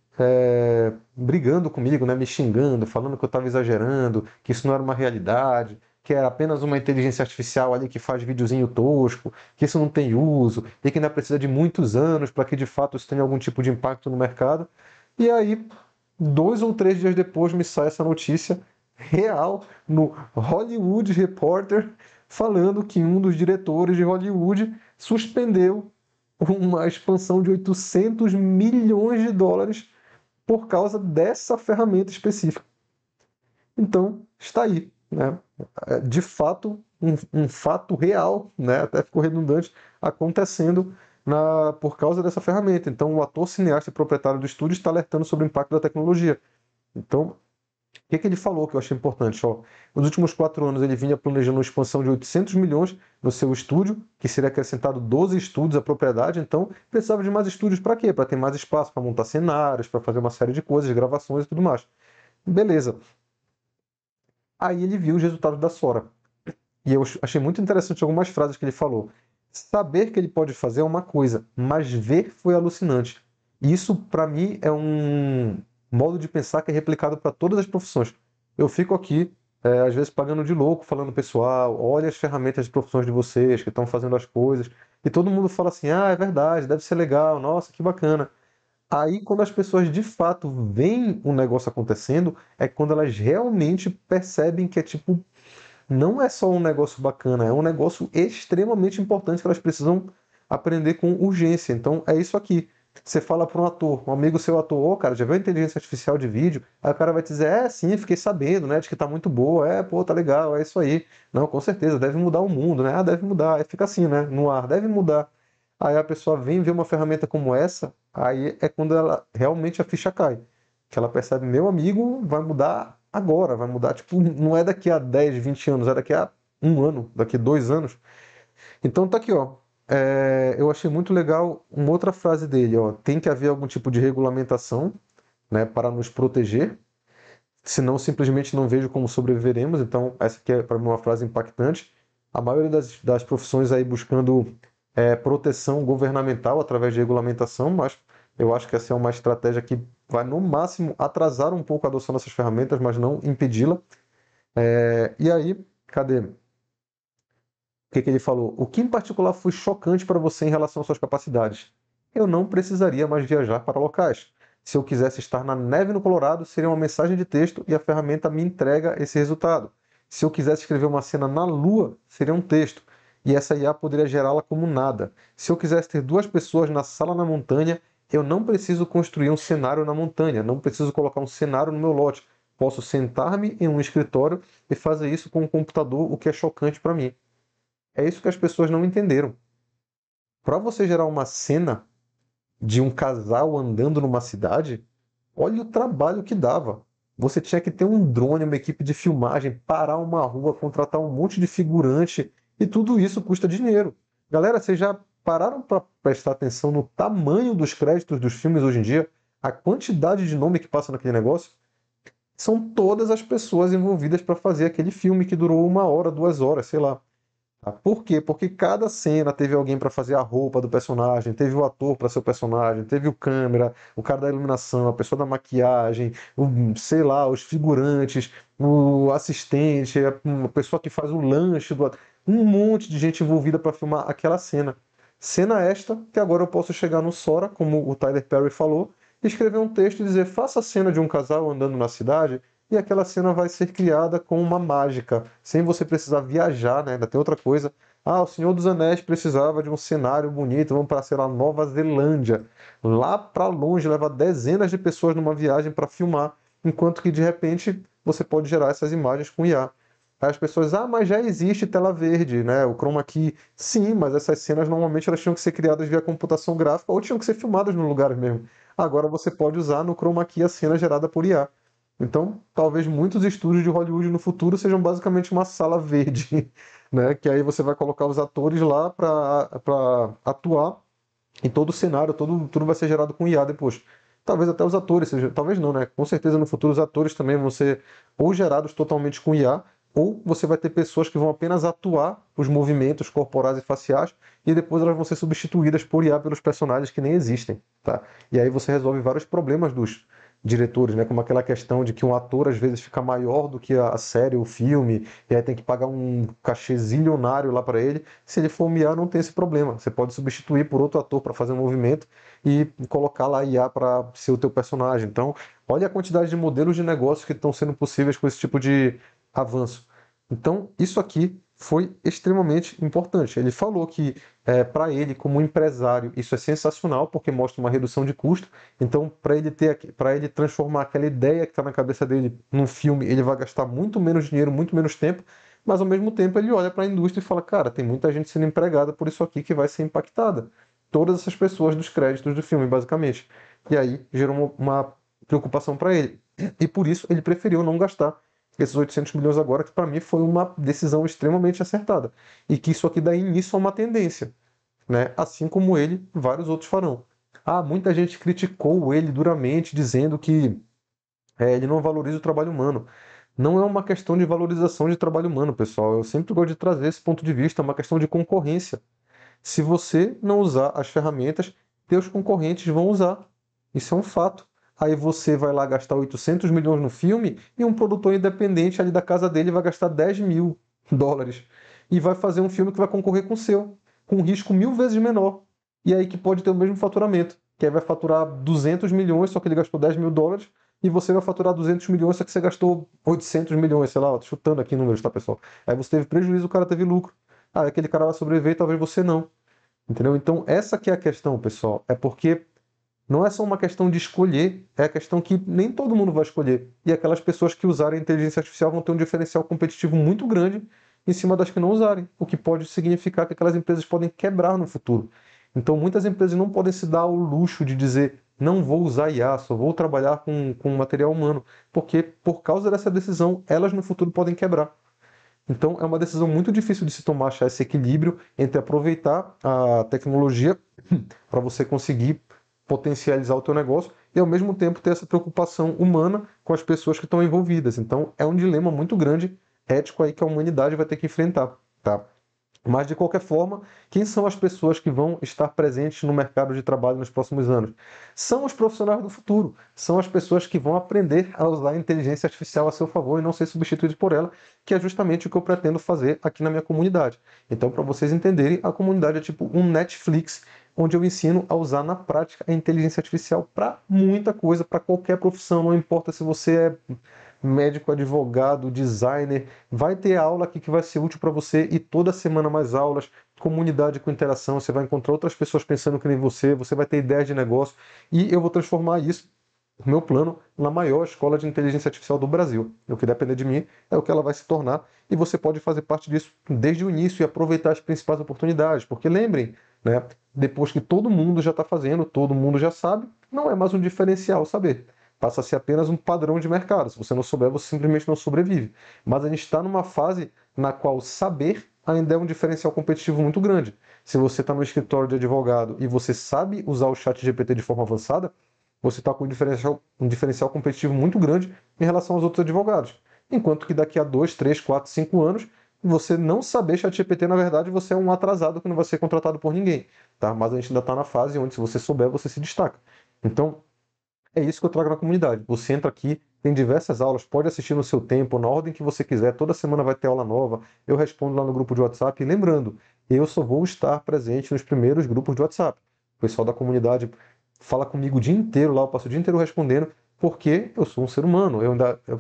brigando comigo, né, me xingando, falando que eu estava exagerando, que isso não era uma realidade, que era apenas uma inteligência artificial ali que faz videozinho tosco, que isso não tem uso, e que ainda precisa de muitos anos para que de fato isso tenha algum tipo de impacto no mercado. E aí, 2 ou 3 dias depois, me sai essa notícia real no Hollywood Reporter, falando que um dos diretores de Hollywood suspendeu uma expansão de 800 milhões de dólares por causa dessa ferramenta específica. Então, está aí, né? De fato, um fato real, né? Até ficou redundante, acontecendo por causa dessa ferramenta. Então, o ator, cineasta e proprietário do estúdio está alertando sobre o impacto da tecnologia. Então, o que ele falou que eu achei importante? Ó, nos últimos 4 anos ele vinha planejando uma expansão de 800 milhões no seu estúdio, que seria acrescentado 12 estúdios à propriedade, então precisava de mais estúdios para quê? Para ter mais espaço, para montar cenários, para fazer uma série de coisas, gravações e tudo mais. Beleza. Aí ele viu os resultados da Sora. E eu achei muito interessante algumas frases que ele falou. Saber que ele pode fazer é uma coisa, mas ver foi alucinante. E isso, para mim, é um modo de pensar que é replicado para todas as profissões. Eu fico aqui, às vezes, pagando de louco, falando, pessoal, olha as ferramentas de profissões de vocês que estão fazendo as coisas. E todo mundo fala assim, ah, é verdade, deve ser legal, nossa, que bacana. Aí, quando as pessoas de fato veem o negócio acontecendo, é quando elas realmente percebem que é tipo não é só um negócio bacana, é um negócio extremamente importante que elas precisam aprender com urgência. Então, é isso aqui. Você fala para um ator, um amigo seu ator, ô cara, já viu a inteligência artificial de vídeo? Aí o cara vai te dizer, sim, fiquei sabendo, né, de que tá muito boa, pô, tá legal, é isso aí. Não, com certeza, deve mudar o mundo, né? Ah, deve mudar. Aí fica assim, né, no ar, deve mudar. Aí a pessoa vem ver uma ferramenta como essa, aí é quando ela realmente a ficha cai. Que ela percebe, meu amigo, vai mudar agora, vai mudar, tipo, não é daqui a 10, 20 anos, é daqui a 1 ano, daqui a 2 anos. Então tá aqui, ó. eu achei muito legal uma outra frase dele, ó, tem que haver algum tipo de regulamentação, né, para nos proteger, senão simplesmente não vejo como sobreviveremos. Então, essa aqui é para mim uma frase impactante. A maioria das profissões aí buscando proteção governamental através de regulamentação, mas eu acho que essa é uma estratégia que vai, no máximo, atrasar um pouco a adoção dessas ferramentas, mas não impedi-la. E aí, cadê? O que ele falou? O que em particular foi chocante para você em relação às suas capacidades? Eu não precisaria mais viajar para locais. Se eu quisesse estar na neve no Colorado, seria uma mensagem de texto e a ferramenta me entrega esse resultado. Se eu quisesse escrever uma cena na Lua, seria um texto. E essa IA poderia gerá-la como nada. Se eu quisesse ter duas pessoas na sala na montanha, eu não preciso construir um cenário na montanha, não preciso colocar um cenário no meu lote. Posso sentar-me em um escritório e fazer isso com um computador, o que é chocante para mim. É isso que as pessoas não entenderam. Para você gerar uma cena de um casal andando numa cidade, olha o trabalho que dava. Você tinha que ter um drone, uma equipe de filmagem, parar uma rua, contratar um monte de figurante, e tudo isso custa dinheiro. Galera, vocês já pararam para prestar atenção no tamanho dos créditos dos filmes hoje em dia? A quantidade de nome que passa naquele negócio? São todas as pessoas envolvidas para fazer aquele filme que durou 1 hora, 2 horas, sei lá. Por quê? Porque cada cena teve alguém para fazer a roupa do personagem, teve o ator para ser o personagem, teve o câmera, o cara da iluminação, a pessoa da maquiagem, sei lá, os figurantes, o assistente, a pessoa que faz o lanche, um monte de gente envolvida para filmar aquela cena. Cena esta que agora eu posso chegar no Sora, como o Tyler Perry falou, escrever um texto e dizer: faça a cena de um casal andando na cidade, e aquela cena vai ser criada com uma mágica, sem você precisar viajar, né? Ainda tem outra coisa. Ah, o Senhor dos Anéis precisava de um cenário bonito, vamos para, sei lá, Nova Zelândia. Lá para longe, leva dezenas de pessoas numa viagem para filmar, enquanto que de repente você pode gerar essas imagens com IA. Aí as pessoas, mas já existe tela verde, né? O chroma key. Sim, mas essas cenas normalmente elas tinham que ser criadas via computação gráfica ou tinham que ser filmadas no lugar mesmo. Agora você pode usar no chroma key a cena gerada por IA. Então, talvez muitos estúdios de Hollywood no futuro sejam basicamente uma sala verde, né? Que aí você vai colocar os atores lá para atuar em todo o cenário, tudo vai ser gerado com IA depois. Talvez até os atores, talvez não, né? Com certeza no futuro os atores também vão ser ou gerados totalmente com IA, ou você vai ter pessoas que vão apenas atuar os movimentos corporais e faciais e depois elas vão ser substituídas por IA pelos personagens que nem existem, tá? E aí você resolve vários problemas dos diretores, né? Como aquela questão de que um ator às vezes fica maior do que a série, o filme, e aí tem que pagar um cachê zilionário lá para ele. Se ele for um IA, não tem esse problema. Você pode substituir por outro ator para fazer um movimento e colocar lá IA para ser o teu personagem. Então, olha a quantidade de modelos de negócio que estão sendo possíveis com esse tipo de avanço. Então, isso aqui foi extremamente importante. Ele falou que, para ele, como empresário, isso é sensacional, porque mostra uma redução de custo. Então, para ele transformar aquela ideia que está na cabeça dele num filme, ele vai gastar muito menos dinheiro, muito menos tempo, mas ao mesmo tempo ele olha para a indústria e fala: cara, tem muita gente sendo empregada por isso aqui que vai ser impactada. Todas essas pessoas dos créditos do filme, basicamente. E aí gerou uma preocupação para ele. E por isso ele preferiu não gastar esses 800 milhões agora, que para mim foi uma decisão extremamente acertada. E que isso aqui dá início a uma tendência, né? Assim como ele, vários outros farão. Muita gente criticou ele duramente, dizendo que ele não valoriza o trabalho humano. Não é uma questão de valorização de trabalho humano, pessoal. Eu sempre gosto de trazer esse ponto de vista, é uma questão de concorrência. Se você não usar as ferramentas, teus concorrentes vão usar. Isso é um fato. Aí você vai lá gastar 800 milhões no filme e um produtor independente ali da casa dele vai gastar 10 mil dólares. E vai fazer um filme que vai concorrer com o seu, com um risco 1000 vezes menor. E aí que pode ter o mesmo faturamento. Que aí vai faturar 200 milhões, só que ele gastou 10 mil dólares. E você vai faturar 200 milhões, só que você gastou 800 milhões, sei lá, chutando aqui números, tá, pessoal? Aí você teve prejuízo, o cara teve lucro. Aquele cara vai sobreviver e talvez você não. Entendeu? Então, essa que é a questão, pessoal. É porque não é só uma questão de escolher, é a questão que nem todo mundo vai escolher. E aquelas pessoas que usarem a inteligência artificial vão ter um diferencial competitivo muito grande em cima das que não usarem, o que pode significar que aquelas empresas podem quebrar no futuro. Então, muitas empresas não podem se dar o luxo de dizer: não vou usar IA, só vou trabalhar com material humano, porque por causa dessa decisão, elas no futuro podem quebrar. Então, é uma decisão muito difícil de se tomar, achar esse equilíbrio entre aproveitar a tecnologia para você conseguir potencializar o teu negócio e, ao mesmo tempo, ter essa preocupação humana com as pessoas que estão envolvidas. Então, é um dilema muito grande, ético aí, que a humanidade vai ter que enfrentar, tá? Mas, de qualquer forma, quem são as pessoas que vão estar presentes no mercado de trabalho nos próximos anos? São os profissionais do futuro. São as pessoas que vão aprender a usar a inteligência artificial a seu favor e não ser substituídos por ela, que é justamente o que eu pretendo fazer aqui na minha comunidade. Então, para vocês entenderem, a comunidade é tipo um Netflix, onde eu ensino a usar na prática a inteligência artificial para muita coisa, para qualquer profissão, não importa se você é médico, advogado, designer, vai ter aula aqui que vai ser útil para você e toda semana mais aulas, comunidade com interação, você vai encontrar outras pessoas pensando que nem você vai ter ideias de negócio e eu vou transformar isso, o meu plano, na maior escola de inteligência artificial do Brasil. O que depender de mim é o que ela vai se tornar e você pode fazer parte disso desde o início e aproveitar as principais oportunidades, porque lembrem, né, depois que todo mundo já está fazendo, todo mundo já sabe, não é mais um diferencial saber. Passa a ser apenas um padrão de mercado. Se você não souber, você simplesmente não sobrevive. Mas a gente está numa fase na qual saber ainda é um diferencial competitivo muito grande. Se você está no escritório de advogado e você sabe usar o chat GPT de forma avançada, você está com um diferencial competitivo muito grande em relação aos outros advogados. Enquanto que daqui a 2, 3, 4, 5 anos, você não saber chat GPT, na verdade, você é um atrasado que não vai ser contratado por ninguém. Tá? Mas a gente ainda está na fase onde, se você souber, você se destaca. Então, é isso que eu trago na comunidade. Você entra aqui, tem diversas aulas, pode assistir no seu tempo, na ordem que você quiser. Toda semana vai ter aula nova. Eu respondo lá no grupo de WhatsApp. E lembrando, eu só vou estar presente nos primeiros grupos de WhatsApp. O pessoal da comunidade fala comigo o dia inteiro lá, eu passo o dia inteiro respondendo, porque eu sou um ser humano.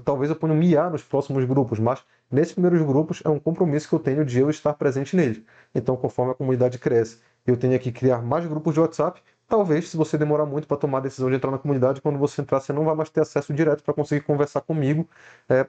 Talvez eu ponha um IA nos próximos grupos, mas nesses primeiros grupos é um compromisso que eu tenho de eu estar presente neles. Então, conforme a comunidade cresce, eu tenho que criar mais grupos de WhatsApp. Talvez, se você demorar muito para tomar a decisão de entrar na comunidade, quando você entrar, você não vai mais ter acesso direto para conseguir conversar comigo,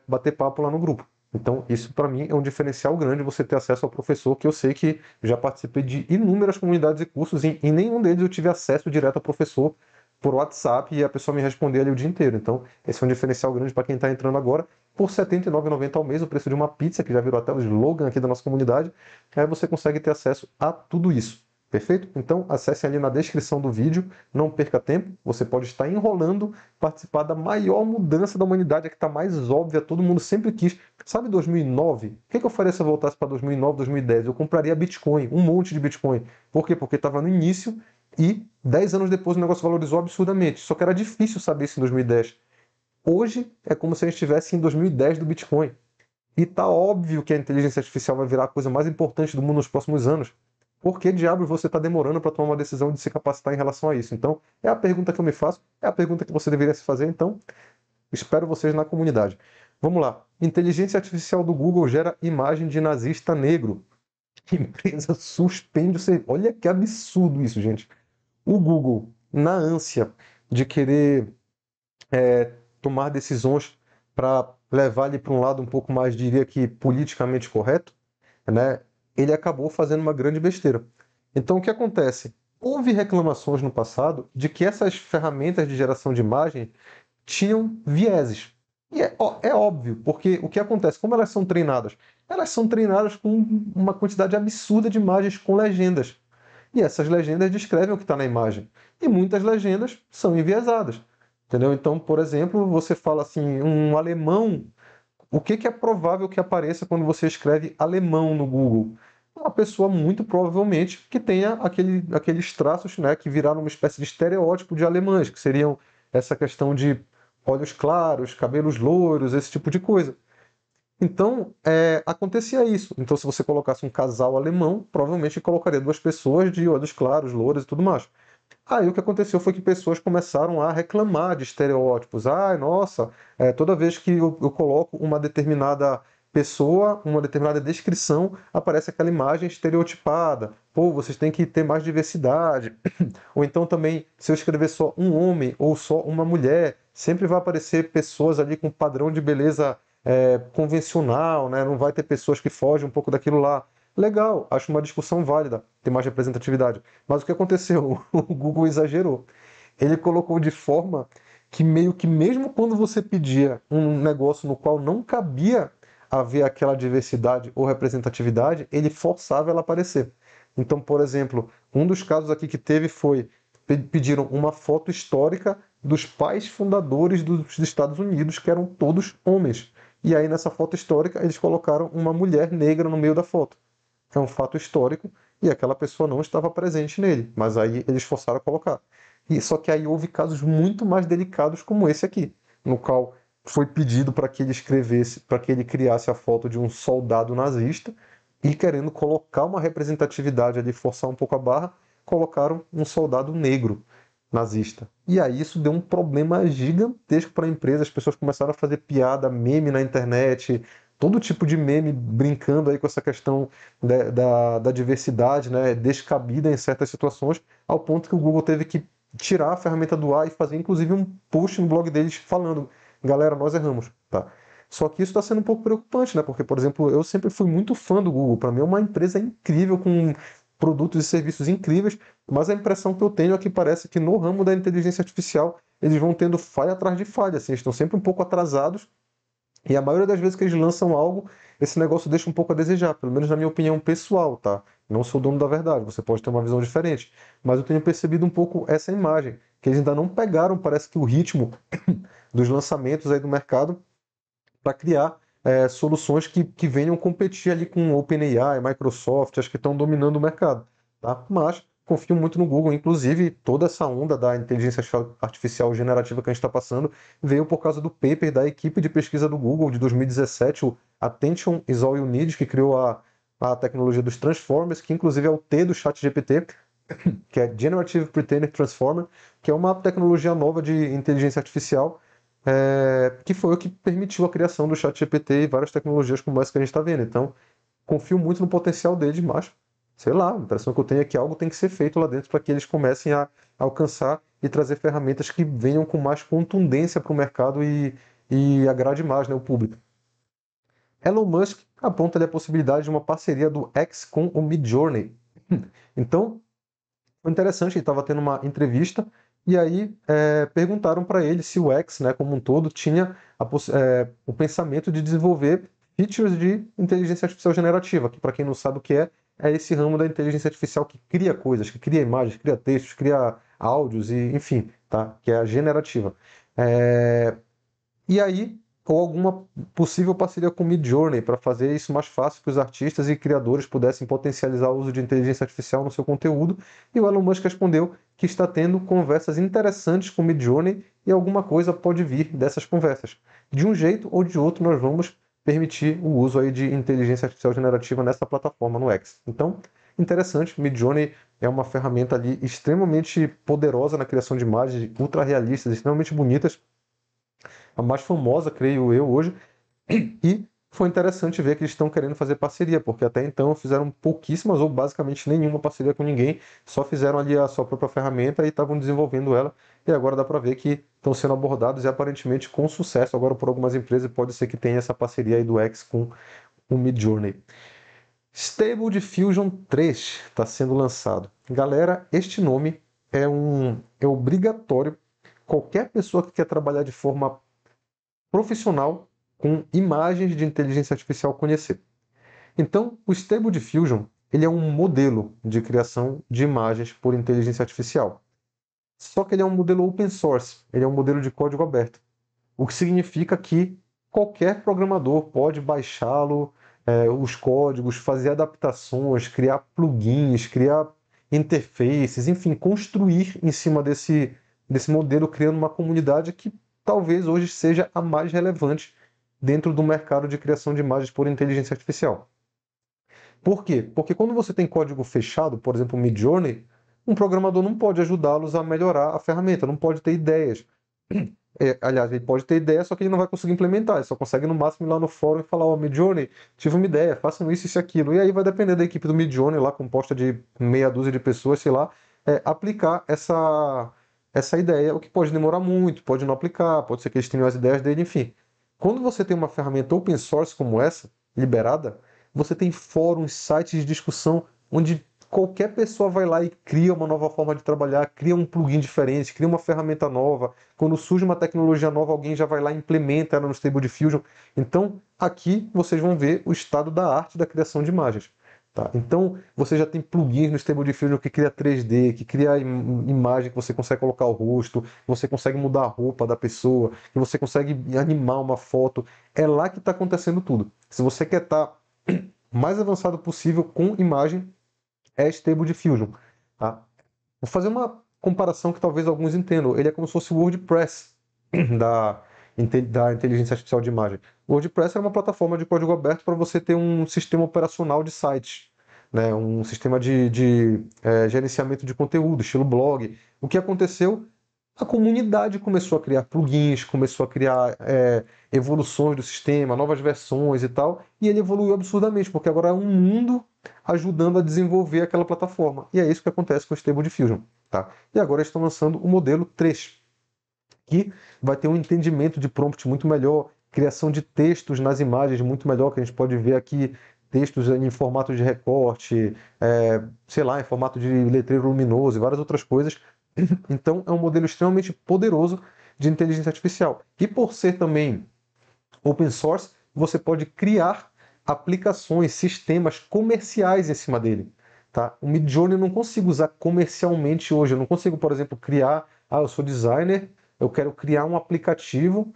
bater papo lá no grupo. Então, isso para mim é um diferencial grande, você ter acesso ao professor, que eu sei que já participei de inúmeras comunidades e cursos, e em nenhum deles eu tive acesso direto ao professor por WhatsApp e a pessoa me responder ali o dia inteiro. Então, esse é um diferencial grande para quem está entrando agora. Por R$ 79,90 ao mês, o preço de uma pizza, que já virou até o slogan aqui da nossa comunidade, aí você consegue ter acesso a tudo isso. Perfeito? Então, acesse ali na descrição do vídeo, não perca tempo, você pode estar enrolando, participar da maior mudança da humanidade, a que está mais óbvia, todo mundo sempre quis. Sabe 2009? O que eu faria se eu voltasse para 2009, 2010? Eu compraria Bitcoin, um monte de Bitcoin. Por quê? Porque estava no início e 10 anos depois o negócio valorizou absurdamente. Só que era difícil saber isso em 2010. Hoje é como se a gente estivesse em 2010 do Bitcoin. E tá óbvio que a inteligência artificial vai virar a coisa mais importante do mundo nos próximos anos. Por que diabos você está demorando para tomar uma decisão de se capacitar em relação a isso? Então, é a pergunta que eu me faço, é a pergunta que você deveria se fazer. Então, espero vocês na comunidade. Vamos lá. Inteligência artificial do Google gera imagem de nazista negro. Empresa suspende o serviço. Olha que absurdo isso, gente. O Google, na ânsia de querer tomar decisões para levar ele para um lado um pouco mais, diria que, politicamente correto, né, ele acabou fazendo uma grande besteira. Então, o que acontece? Houve reclamações no passado de que essas ferramentas de geração de imagem tinham vieses. E é óbvio, porque o que acontece? Como elas são treinadas? Elas são treinadas com uma quantidade absurda de imagens com legendas. E essas legendas descrevem o que está na imagem. E muitas legendas são enviesadas. Entendeu? Então, por exemplo, você fala assim, um alemão, o que é provável que apareça quando você escreve alemão no Google? Uma pessoa muito provavelmente que tenha aqueles traços, né, que viraram uma espécie de estereótipo de alemães, que seriam essa questão de olhos claros, cabelos loiros, esse tipo de coisa. Então, acontecia isso. Então, se você colocasse um casal alemão, provavelmente colocaria duas pessoas de olhos claros, louros e tudo mais. Aí o que aconteceu foi que pessoas começaram a reclamar de estereótipos. Ah, nossa, toda vez que eu coloco uma determinada pessoa, uma determinada descrição, aparece aquela imagem estereotipada. Pô, vocês têm que ter mais diversidade. Ou então também, se eu escrever só um homem ou só uma mulher, sempre vai aparecer pessoas ali com padrão de beleza convencional, né? Não vai ter pessoas que fogem um pouco daquilo lá. Legal, acho uma discussão válida, ter mais representatividade. Mas o que aconteceu? O Google exagerou. Ele colocou de forma que meio que mesmo quando você pedia um negócio no qual não cabia haver aquela diversidade ou representatividade, ele forçava ela a aparecer. Então, por exemplo, um dos casos aqui que teve foi pediram uma foto histórica dos pais fundadores dos Estados Unidos, que eram todos homens. E aí, nessa foto histórica, eles colocaram uma mulher negra no meio da foto. É um fato histórico e aquela pessoa não estava presente nele, mas aí eles forçaram a colocar. E só que aí houve casos muito mais delicados como esse aqui, no qual foi pedido para que ele escrevesse, para que ele criasse a foto de um soldado nazista e querendo colocar uma representatividade ali, forçar um pouco a barra, colocaram um soldado negro nazista. E aí isso deu um problema gigantesco para a empresa, as pessoas começaram a fazer piada, meme na internet, todo tipo de meme brincando aí com essa questão da diversidade, né, descabida em certas situações, ao ponto que o Google teve que tirar a ferramenta do ar e fazer inclusive um post no blog deles falando: galera, nós erramos, tá? Só que isso está sendo um pouco preocupante, né? Porque, por exemplo, eu sempre fui muito fã do Google. Para mim é uma empresa incrível, com produtos e serviços incríveis, mas a impressão que eu tenho é que parece que no ramo da inteligência artificial eles vão tendo falha atrás de falha, assim, estão sempre um pouco atrasados e a maioria das vezes que eles lançam algo, esse negócio deixa um pouco a desejar, pelo menos na minha opinião pessoal, tá? Não sou dono da verdade, você pode ter uma visão diferente, mas eu tenho percebido um pouco essa imagem, que eles ainda não pegaram, parece que o ritmo dos lançamentos aí do mercado para criar soluções que venham competir ali com OpenAI, Microsoft, as que estão dominando o mercado, tá? Mas confio muito no Google, inclusive toda essa onda da inteligência artificial generativa que a gente está passando veio por causa do paper da equipe de pesquisa do Google de 2017, o Attention is All You Need, que criou a tecnologia dos Transformers, que inclusive é o T do ChatGPT, que é Generative Pre-trained Transformer, que é uma tecnologia nova de inteligência artificial, que foi o que permitiu a criação do ChatGPT e várias tecnologias como essa que a gente está vendo. Então, confio muito no potencial deles, mas, sei lá, a impressão que eu tenho é que algo tem que ser feito lá dentro para que eles comecem a alcançar e trazer ferramentas que venham com mais contundência para o mercado e agrade mais, né, o público. Elon Musk aponta ali a possibilidade de uma parceria do X com o Midjourney. Então, foi interessante, ele estava tendo uma entrevista e aí perguntaram para ele se o X, né, como um todo, tinha o pensamento de desenvolver features de inteligência artificial generativa, que para quem não sabe o que é esse ramo da inteligência artificial que cria coisas, que cria imagens, cria textos, cria áudios e enfim, tá? Que é a generativa. E aí, ou alguma possível parceria com o Midjourney para fazer isso mais fácil que os artistas e criadores pudessem potencializar o uso de inteligência artificial no seu conteúdo. E o Elon Musk respondeu que está tendo conversas interessantes com o Midjourney e alguma coisa pode vir dessas conversas. De um jeito ou de outro, nós vamos permitir o uso aí de inteligência artificial generativa nessa plataforma no X. Então, interessante, Midjourney é uma ferramenta ali extremamente poderosa na criação de imagens ultra realistas, extremamente bonitas, a mais famosa, creio eu, hoje. E foi interessante ver que eles estão querendo fazer parceria, porque até então fizeram pouquíssimas ou basicamente nenhuma parceria com ninguém, só fizeram ali a sua própria ferramenta e estavam desenvolvendo ela. E agora dá para ver que estão sendo abordados e aparentemente com sucesso agora por algumas empresas. Pode ser que tenha essa parceria aí do X com o Midjourney. Stable Diffusion 3 está sendo lançado. Galera, este nome é obrigatório. Qualquer pessoa que quer trabalhar de forma profissional com imagens de inteligência artificial conhecer. Então, o Stable Diffusion ele é um modelo de criação de imagens por inteligência artificial. Só que ele é um modelo open source, ele é um modelo de código aberto. O que significa que qualquer programador pode baixá-lo, os códigos, fazer adaptações, criar plugins, criar interfaces, enfim, construir em cima desse modelo, criando uma comunidade que talvez hoje seja a mais relevante dentro do mercado de criação de imagens por inteligência artificial. Por quê? Porque quando você tem código fechado, por exemplo, o Midjourney, um programador não pode ajudá-los a melhorar a ferramenta, não pode ter ideias. Aliás, ele pode ter ideia, só que ele não vai conseguir implementar. Ele só consegue no máximo ir lá no fórum e falar: ó, Midjourney, tive uma ideia, façam isso, isso e aquilo. E aí vai depender da equipe do Midjourney, lá composta de meia dúzia de pessoas, sei lá, aplicar essa ideia, o que pode demorar muito, pode não aplicar, pode ser que eles tenham as ideias dele, enfim. Quando você tem uma ferramenta open source como essa, liberada, você tem fóruns, sites de discussão, onde qualquer pessoa vai lá e cria uma nova forma de trabalhar, cria um plugin diferente, cria uma ferramenta nova. Quando surge uma tecnologia nova, alguém já vai lá e implementa ela no Stable Diffusion. Então, aqui vocês vão ver o estado da arte da criação de imagens. Tá? Então, você já tem plugins no Stable Diffusion que cria 3D, que cria imagem que você consegue colocar o rosto, que você consegue mudar a roupa da pessoa, que você consegue animar uma foto. É lá que está acontecendo tudo. Se você quer estar mais avançado possível com imagem, é Stable Diffusion. Tá? Vou fazer uma comparação que talvez alguns entendam. Ele é como se fosse o WordPress da, da inteligência artificial de imagem. O WordPress é uma plataforma de código aberto para você ter um sistema operacional de sites, né? Um sistema de gerenciamento de conteúdo, estilo blog. O que aconteceu? A comunidade começou a criar plugins, começou a criar evoluções do sistema, novas versões e tal, e ele evoluiu absurdamente, porque agora é um mundo ajudando a desenvolver aquela plataforma. E é isso que acontece com o Stable Diffusion. Tá? E agora eles estão lançando o modelo 3, que vai ter um entendimento de prompt muito melhor, criação de textos nas imagens muito melhor, que a gente pode ver aqui textos em formato de recorte, sei lá, em formato de letreiro luminoso e várias outras coisas. Então é um modelo extremamente poderoso de inteligência artificial. E por ser também open source, você pode criar aplicações, sistemas comerciais em cima dele. Tá? O Midjourney eu não consigo usar comercialmente hoje. Eu não consigo, por exemplo, criar. Eu sou designer, eu quero criar um aplicativo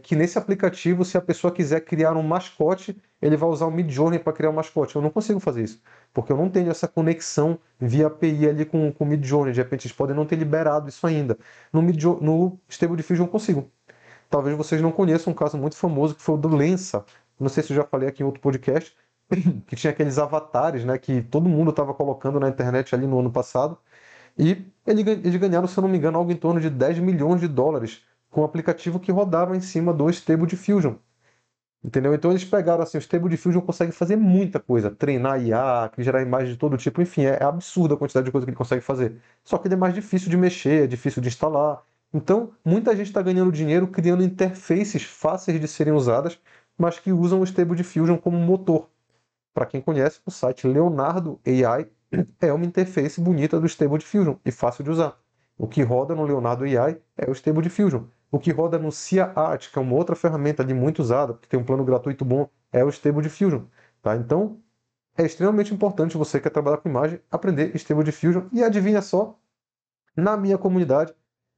que nesse aplicativo, se a pessoa quiser criar um mascote, ele vai usar o Midjourney para criar um mascote. Eu não consigo fazer isso, porque eu não tenho essa conexão via API ali com o Midjourney. De repente, eles podem não ter liberado isso ainda. No Stable Diffusion eu consigo. Talvez vocês não conheçam um caso muito famoso que foi o do Lensa. Não sei se eu já falei aqui em outro podcast, que tinha aqueles avatares, né, que todo mundo estava colocando na internet ali no ano passado. E eles ganharam, se eu não me engano, algo em torno de 10 milhões de dólares com um aplicativo que rodava em cima do Stable Diffusion. Entendeu? Então eles pegaram assim, o Stable Diffusion consegue fazer muita coisa, treinar IA, gerar imagens de todo tipo, enfim, é absurda a quantidade de coisa que ele consegue fazer. Só que ele é mais difícil de mexer, é difícil de instalar. Então, muita gente está ganhando dinheiro criando interfaces fáceis de serem usadas, mas que usam o Stable Diffusion como motor. Para quem conhece, o site Leonardo AI é uma interface bonita do Stable Diffusion e fácil de usar. O que roda no Leonardo AI é o Stable Diffusion. O que roda no Cia Art, que é uma outra ferramenta ali muito usada, que tem um plano gratuito bom, é o Stable Diffusion. Tá? Então, é extremamente importante você que quer trabalhar com imagem aprender Stable Diffusion. E adivinha só, na minha comunidade,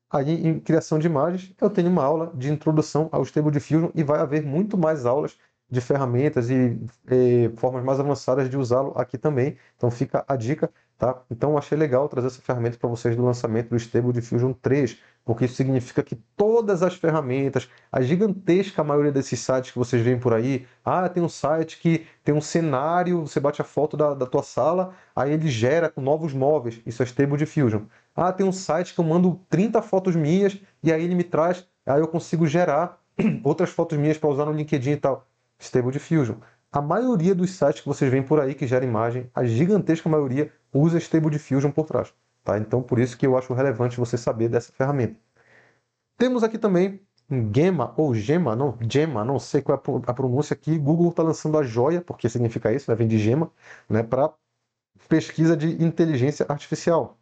aí em criação de imagens, eu tenho uma aula de introdução ao Stable Diffusion e vai haver muito mais aulas de ferramentas e formas mais avançadas de usá-lo aqui também. Então fica a dica, tá? Então eu achei legal trazer essa ferramenta para vocês do lançamento do Stable Diffusion 3, porque isso significa que todas as ferramentas, a gigantesca maioria desses sites que vocês veem por aí, tem um site que tem um cenário, você bate a foto da tua sala, aí ele gera com novos móveis, isso é Stable Diffusion. Tem um site que eu mando 30 fotos minhas e aí ele me traz, aí eu consigo gerar outras fotos minhas para usar no LinkedIn e tal. Stable Diffusion. A maioria dos sites que vocês veem por aí que gera imagem, a gigantesca maioria usa Stable Diffusion por trás. Tá? Então, por isso que eu acho relevante você saber dessa ferramenta. Temos aqui também Gemma, ou Gema, não, Gemma, não sei qual é a pronúncia aqui. Google está lançando a joia, porque significa isso, né? Vem de gema, né? Para pesquisa de inteligência artificial.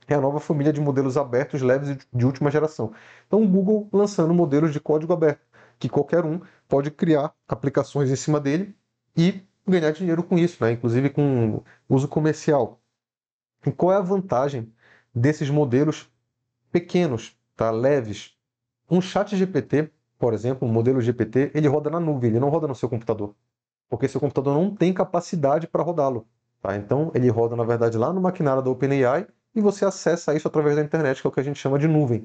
É a nova família de modelos abertos leves e de última geração. Então, o Google lançando modelos de código aberto, que qualquer um pode criar aplicações em cima dele e ganhar dinheiro com isso, né? Inclusive com uso comercial. E qual é a vantagem desses modelos pequenos, tá? Leves? Um chat GPT, por exemplo, um modelo GPT, ele roda na nuvem, ele não roda no seu computador, porque seu computador não tem capacidade para rodá-lo. Tá? Então, ele roda, na verdade, lá no maquinário da OpenAI e você acessa isso através da internet, que é o que a gente chama de nuvem.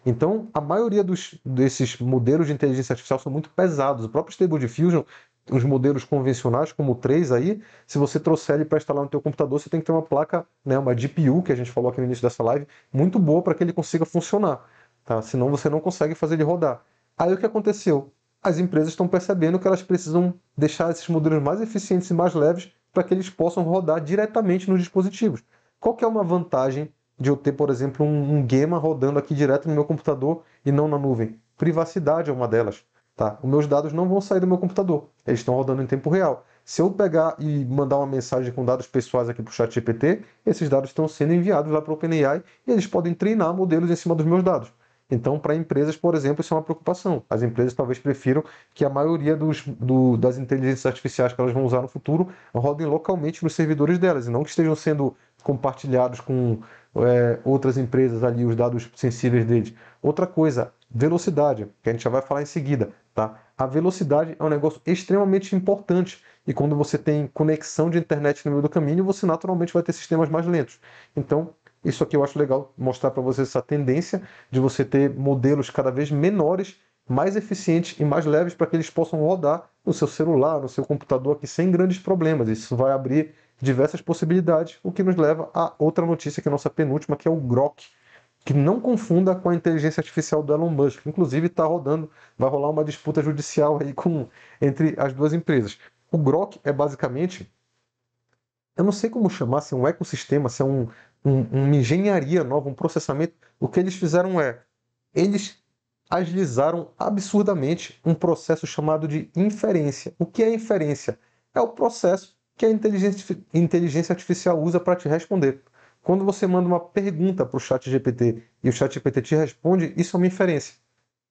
Então, a maioria desses modelos de inteligência artificial são muito pesados. O próprio Stable Diffusion, os modelos convencionais, como o 3 aí, se você trouxer ele para instalar no teu computador, você tem que ter uma placa, né, uma GPU, que a gente falou aqui no início dessa live, muito boa para que ele consiga funcionar. Tá? Senão você não consegue fazer ele rodar. Aí o que aconteceu? As empresas estão percebendo que elas precisam deixar esses modelos mais eficientes e mais leves para que eles possam rodar diretamente nos dispositivos. Qual que é uma vantagem de eu ter, por exemplo, um Gemma rodando aqui direto no meu computador e não na nuvem? Privacidade é uma delas. Tá? Os meus dados não vão sair do meu computador, eles estão rodando em tempo real. Se eu pegar e mandar uma mensagem com dados pessoais aqui para o ChatGPT, esses dados estão sendo enviados lá para o OpenAI e eles podem treinar modelos em cima dos meus dados. Então, para empresas, por exemplo, isso é uma preocupação. As empresas talvez prefiram que a maioria das inteligências artificiais que elas vão usar no futuro rodem localmente nos servidores delas, e não que estejam sendo compartilhados com outras empresas ali, os dados sensíveis deles. Outra coisa, velocidade, que a gente já vai falar em seguida, tá? A velocidade é um negócio extremamente importante, e quando você tem conexão de internet no meio do caminho, você naturalmente vai ter sistemas mais lentos. Então, isso aqui eu acho legal mostrar para vocês essa tendência de você ter modelos cada vez menores, mais eficientes e mais leves para que eles possam rodar no seu celular, no seu computador aqui sem grandes problemas. Isso vai abrir diversas possibilidades, o que nos leva a outra notícia, que é a nossa penúltima, que é o Grok, que não confunda com a inteligência artificial do Elon Musk. Inclusive está rodando, vai rolar uma disputa judicial aí entre as duas empresas. O Grok é basicamente, eu não sei como chamar, se é um ecossistema, se é uma engenharia nova, um processamento. O que eles fizeram eles agilizaram absurdamente um processo chamado de inferência. O que é inferência? É o processo que a inteligência artificial usa para te responder. Quando você manda uma pergunta para o chat GPT e o chat GPT te responde, isso é uma inferência.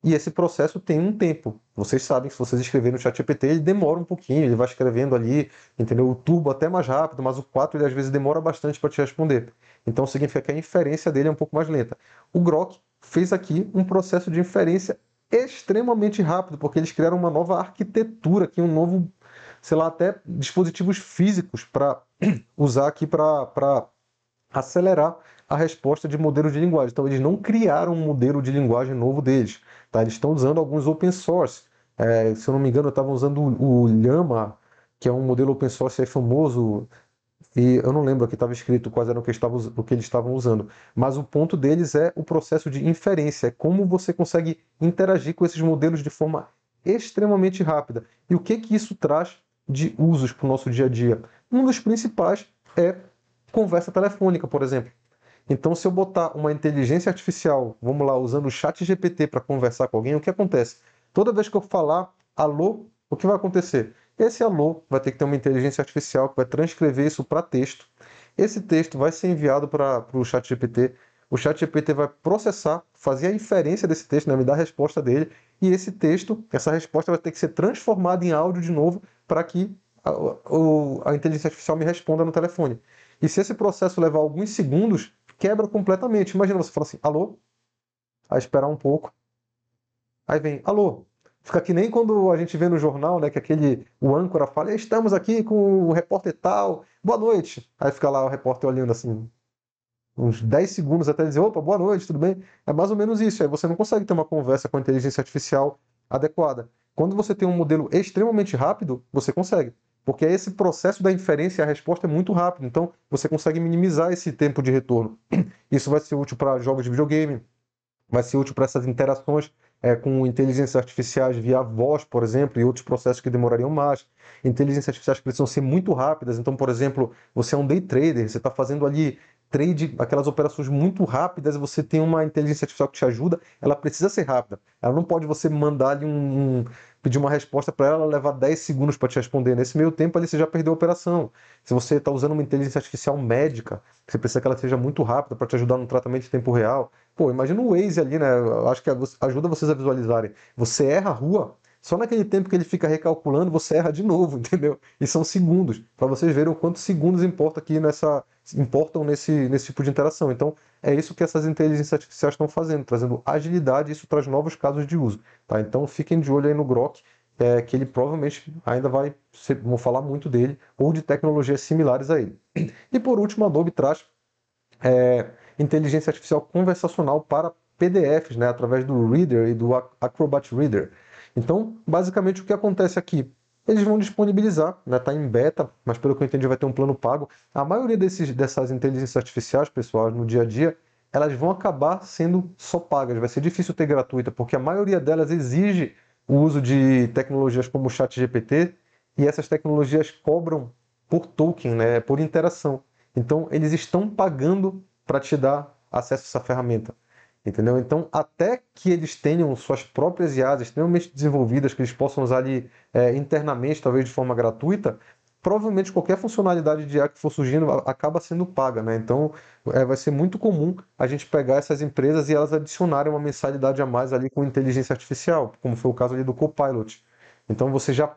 E esse processo tem um tempo. Vocês sabem que se vocês escreverem no ChatGPT, ele demora um pouquinho, ele vai escrevendo ali, entendeu? O turbo até mais rápido, mas o 4 ele às vezes demora bastante para te responder. Então significa que a inferência dele é um pouco mais lenta. O Grok fez aqui um processo de inferência extremamente rápido, porque eles criaram uma nova arquitetura, aqui, um novo, sei lá, até dispositivos físicos para usar aqui para acelerar a resposta de modelos de linguagem. Então, eles não criaram um modelo de linguagem novo deles. Tá? Eles estão usando alguns open source. Se eu não me engano, eu estava usando o Llama, que é um modelo open source famoso, e eu não lembro aqui estava escrito quais eram o que eles estavam usando. Mas o ponto deles é o processo de inferência, é como você consegue interagir com esses modelos de forma extremamente rápida. E o que isso traz de usos para o nosso dia a dia? Um dos principais é conversa telefônica, por exemplo. Então, se eu botar uma inteligência artificial, vamos lá, usando o chat GPT para conversar com alguém, o que acontece? Toda vez que eu falar alô, o que vai acontecer? Esse alô vai ter que ter uma inteligência artificial que vai transcrever isso para texto. Esse texto vai ser enviado para o chat GPT. O chat GPT vai processar, fazer a inferência desse texto, né, me dar a resposta dele. E esse texto, essa resposta vai ter que ser transformada em áudio de novo para que a inteligência artificial me responda no telefone. E se esse processo levar alguns segundos, quebra completamente. Imagina você falar assim, alô, aí esperar um pouco, aí vem, alô. Fica que nem quando a gente vê no jornal, né, que o âncora fala, estamos aqui com o repórter tal, boa noite. Aí fica lá o repórter olhando assim, uns 10 segundos até dizer, opa, boa noite, tudo bem? É mais ou menos isso. Aí você não consegue ter uma conversa com a inteligência artificial adequada. Quando você tem um modelo extremamente rápido, você consegue. Porque esse processo da inferência e a resposta é muito rápido. Então, você consegue minimizar esse tempo de retorno. Isso vai ser útil para jogos de videogame, vai ser útil para essas interações com inteligências artificiais via voz, por exemplo, e outros processos que demorariam mais. Inteligências artificiais que precisam ser muito rápidas. Então, por exemplo, você é um day trader, você está fazendo ali trade, aquelas operações muito rápidas, e você tem uma inteligência artificial que te ajuda, ela precisa ser rápida. Ela não pode você mandar ali pedir uma resposta para ela levar 10 segundos para te responder. Nesse meio tempo ali você já perdeu a operação. Se você está usando uma inteligência artificial médica, você precisa que ela seja muito rápida para te ajudar no tratamento de tempo real. Pô, imagina o Waze ali, né? Eu acho que ajuda vocês a visualizarem. Você erra a rua, só naquele tempo que ele fica recalculando, você erra de novo, entendeu? E são segundos, para vocês verem o quanto segundos importam nesse tipo de interação. Então, é isso que essas inteligências artificiais estão fazendo, trazendo agilidade, e isso traz novos casos de uso. Tá? Então, fiquem de olho aí no Grok, que ele provavelmente ainda vão falar muito dele, ou de tecnologias similares a ele. E por último, a Adobe traz inteligência artificial conversacional para PDFs, né, através do Reader e do Acrobat Reader. Então, basicamente, o que acontece aqui? Eles vão disponibilizar, né, tá em beta, mas pelo que eu entendi vai ter um plano pago. A maioria dessas inteligências artificiais, pessoal, no dia a dia, elas vão acabar sendo só pagas. Vai ser difícil ter gratuita, porque a maioria delas exige o uso de tecnologias como o ChatGPT, e essas tecnologias cobram por token, né, por interação. Então, eles estão pagando para te dar acesso a essa ferramenta. Entendeu? Então, até que eles tenham suas próprias IAs extremamente desenvolvidas, que eles possam usar ali internamente, talvez de forma gratuita, provavelmente qualquer funcionalidade de IA que for surgindo acaba sendo paga, né? Então vai ser muito comum a gente pegar essas empresas e elas adicionarem uma mensalidade a mais ali com inteligência artificial, como foi o caso ali do Copilot. Então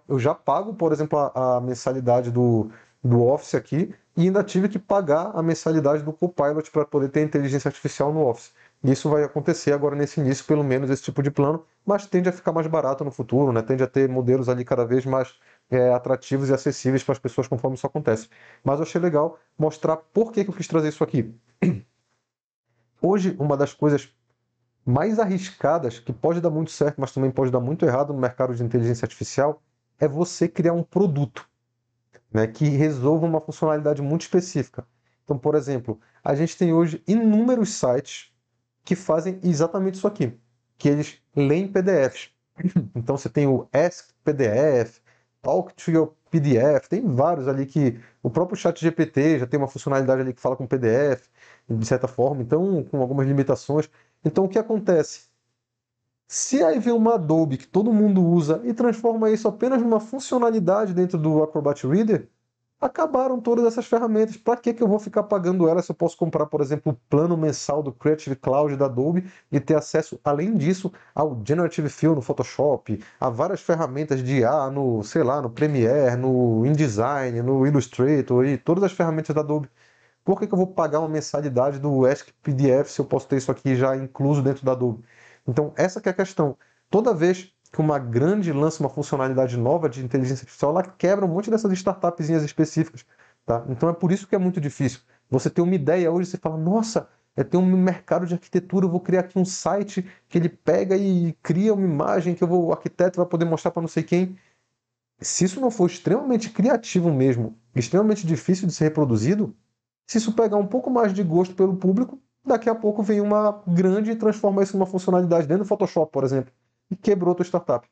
eu já pago, por exemplo, a mensalidade do Office aqui e ainda tive que pagar a mensalidade do Copilot para poder ter inteligência artificial no Office. Isso vai acontecer agora nesse início, pelo menos esse tipo de plano, mas tende a ficar mais barato no futuro, né? Tende a ter modelos ali cada vez mais atrativos e acessíveis para as pessoas conforme isso acontece. Mas eu achei legal mostrar por que eu quis trazer isso aqui. Hoje, uma das coisas mais arriscadas, que pode dar muito certo, mas também pode dar muito errado no mercado de inteligência artificial, é você criar um produto, né, que resolva uma funcionalidade muito específica. Então, por exemplo, a gente tem hoje inúmeros sites que fazem exatamente isso aqui, que eles leem PDFs. Então você tem o Ask PDF, Talk to Your PDF, tem vários ali que o próprio ChatGPT já tem uma funcionalidade ali que fala com PDF, de certa forma, então com algumas limitações. Então o que acontece? Se aí vem uma Adobe que todo mundo usa e transforma isso apenas numa funcionalidade dentro do Acrobat Reader, acabaram todas essas ferramentas. Para que eu vou ficar pagando elas se eu posso comprar, por exemplo, o plano mensal do Creative Cloud da Adobe e ter acesso, além disso, ao Generative Fill no Photoshop, a várias ferramentas de IA no, sei lá, no Premiere, no InDesign, no Illustrator e todas as ferramentas da Adobe. Por que eu vou pagar uma mensalidade do Ask PDF se eu posso ter isso aqui já incluso dentro da Adobe? Então, essa que é a questão. Toda vez que uma grande lança uma funcionalidade nova de inteligência artificial, ela quebra um monte dessas startupzinhas específicas. Tá? Então, é por isso que é muito difícil. Você tem uma ideia hoje, você fala, nossa, tem um mercado de arquitetura, eu vou criar aqui um site que ele pega e cria uma imagem que o arquiteto vai poder mostrar para não sei quem. Se isso não for extremamente criativo mesmo, extremamente difícil de ser reproduzido, se isso pegar um pouco mais de gosto pelo público, daqui a pouco vem uma grande e transforma isso em uma funcionalidade dentro do Photoshop, por exemplo, e quebrou a tua startup.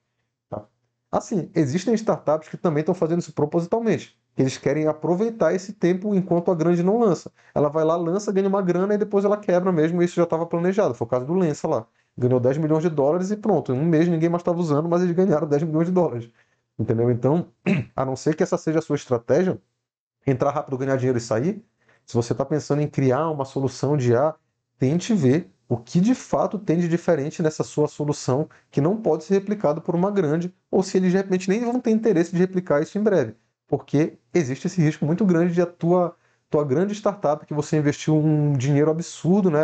Tá? Assim, existem startups que também estão fazendo isso propositalmente. Eles querem aproveitar esse tempo enquanto a grande não lança. Ela vai lá, lança, ganha uma grana e depois ela quebra mesmo, e isso já estava planejado. Foi o caso do Lensa lá. Ganhou 10 milhões de dólares e pronto. Em um mês ninguém mais estava usando, mas eles ganharam 10 milhões de dólares. Entendeu? Então, a não ser que essa seja a sua estratégia, entrar rápido, ganhar dinheiro e sair, se você está pensando em criar uma solução de IA, tente ver o que de fato tem de diferente nessa sua solução que não pode ser replicado por uma grande, ou se eles de repente nem vão ter interesse de replicar isso em breve. Porque existe esse risco muito grande de a tua grande startup que você investiu um dinheiro absurdo, né,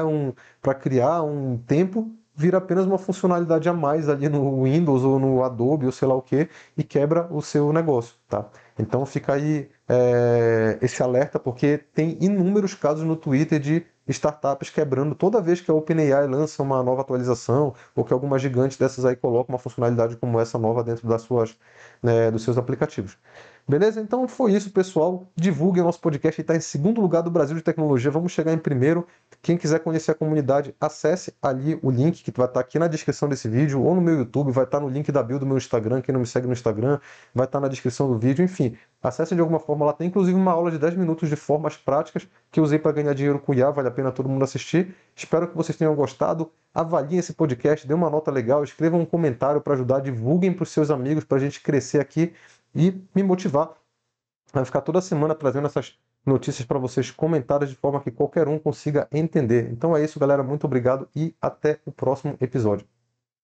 para criar um tempo, vira apenas uma funcionalidade a mais ali no Windows ou no Adobe ou sei lá o que e quebra o seu negócio, tá? Então fica aí esse alerta, porque tem inúmeros casos no Twitter de startups quebrando toda vez que a OpenAI lança uma nova atualização ou que alguma gigante dessas aí coloca uma funcionalidade como essa nova dentro das suas, dos seus aplicativos. Beleza? Então foi isso, pessoal. Divulguem o nosso podcast, ele está em segundo lugar do Brasil de tecnologia. Vamos chegar em primeiro. Quem quiser conhecer a comunidade, acesse ali o link que vai estar aqui na descrição desse vídeo ou no meu YouTube, vai estar no link da bio do meu Instagram. Quem não me segue no Instagram, vai estar na descrição do vídeo. Enfim, acessem de alguma forma. Lá tem inclusive uma aula de 10 minutos de formas práticas que eu usei para ganhar dinheiro com IA. Vale a pena todo mundo assistir. Espero que vocês tenham gostado. Avaliem esse podcast, dê uma nota legal, escrevam um comentário para ajudar, divulguem para os seus amigos para a gente crescer aqui e me motivar a ficar toda semana trazendo essas notícias para vocês comentadas de forma que qualquer um consiga entender. Então é isso, galera. Muito obrigado e até o próximo episódio.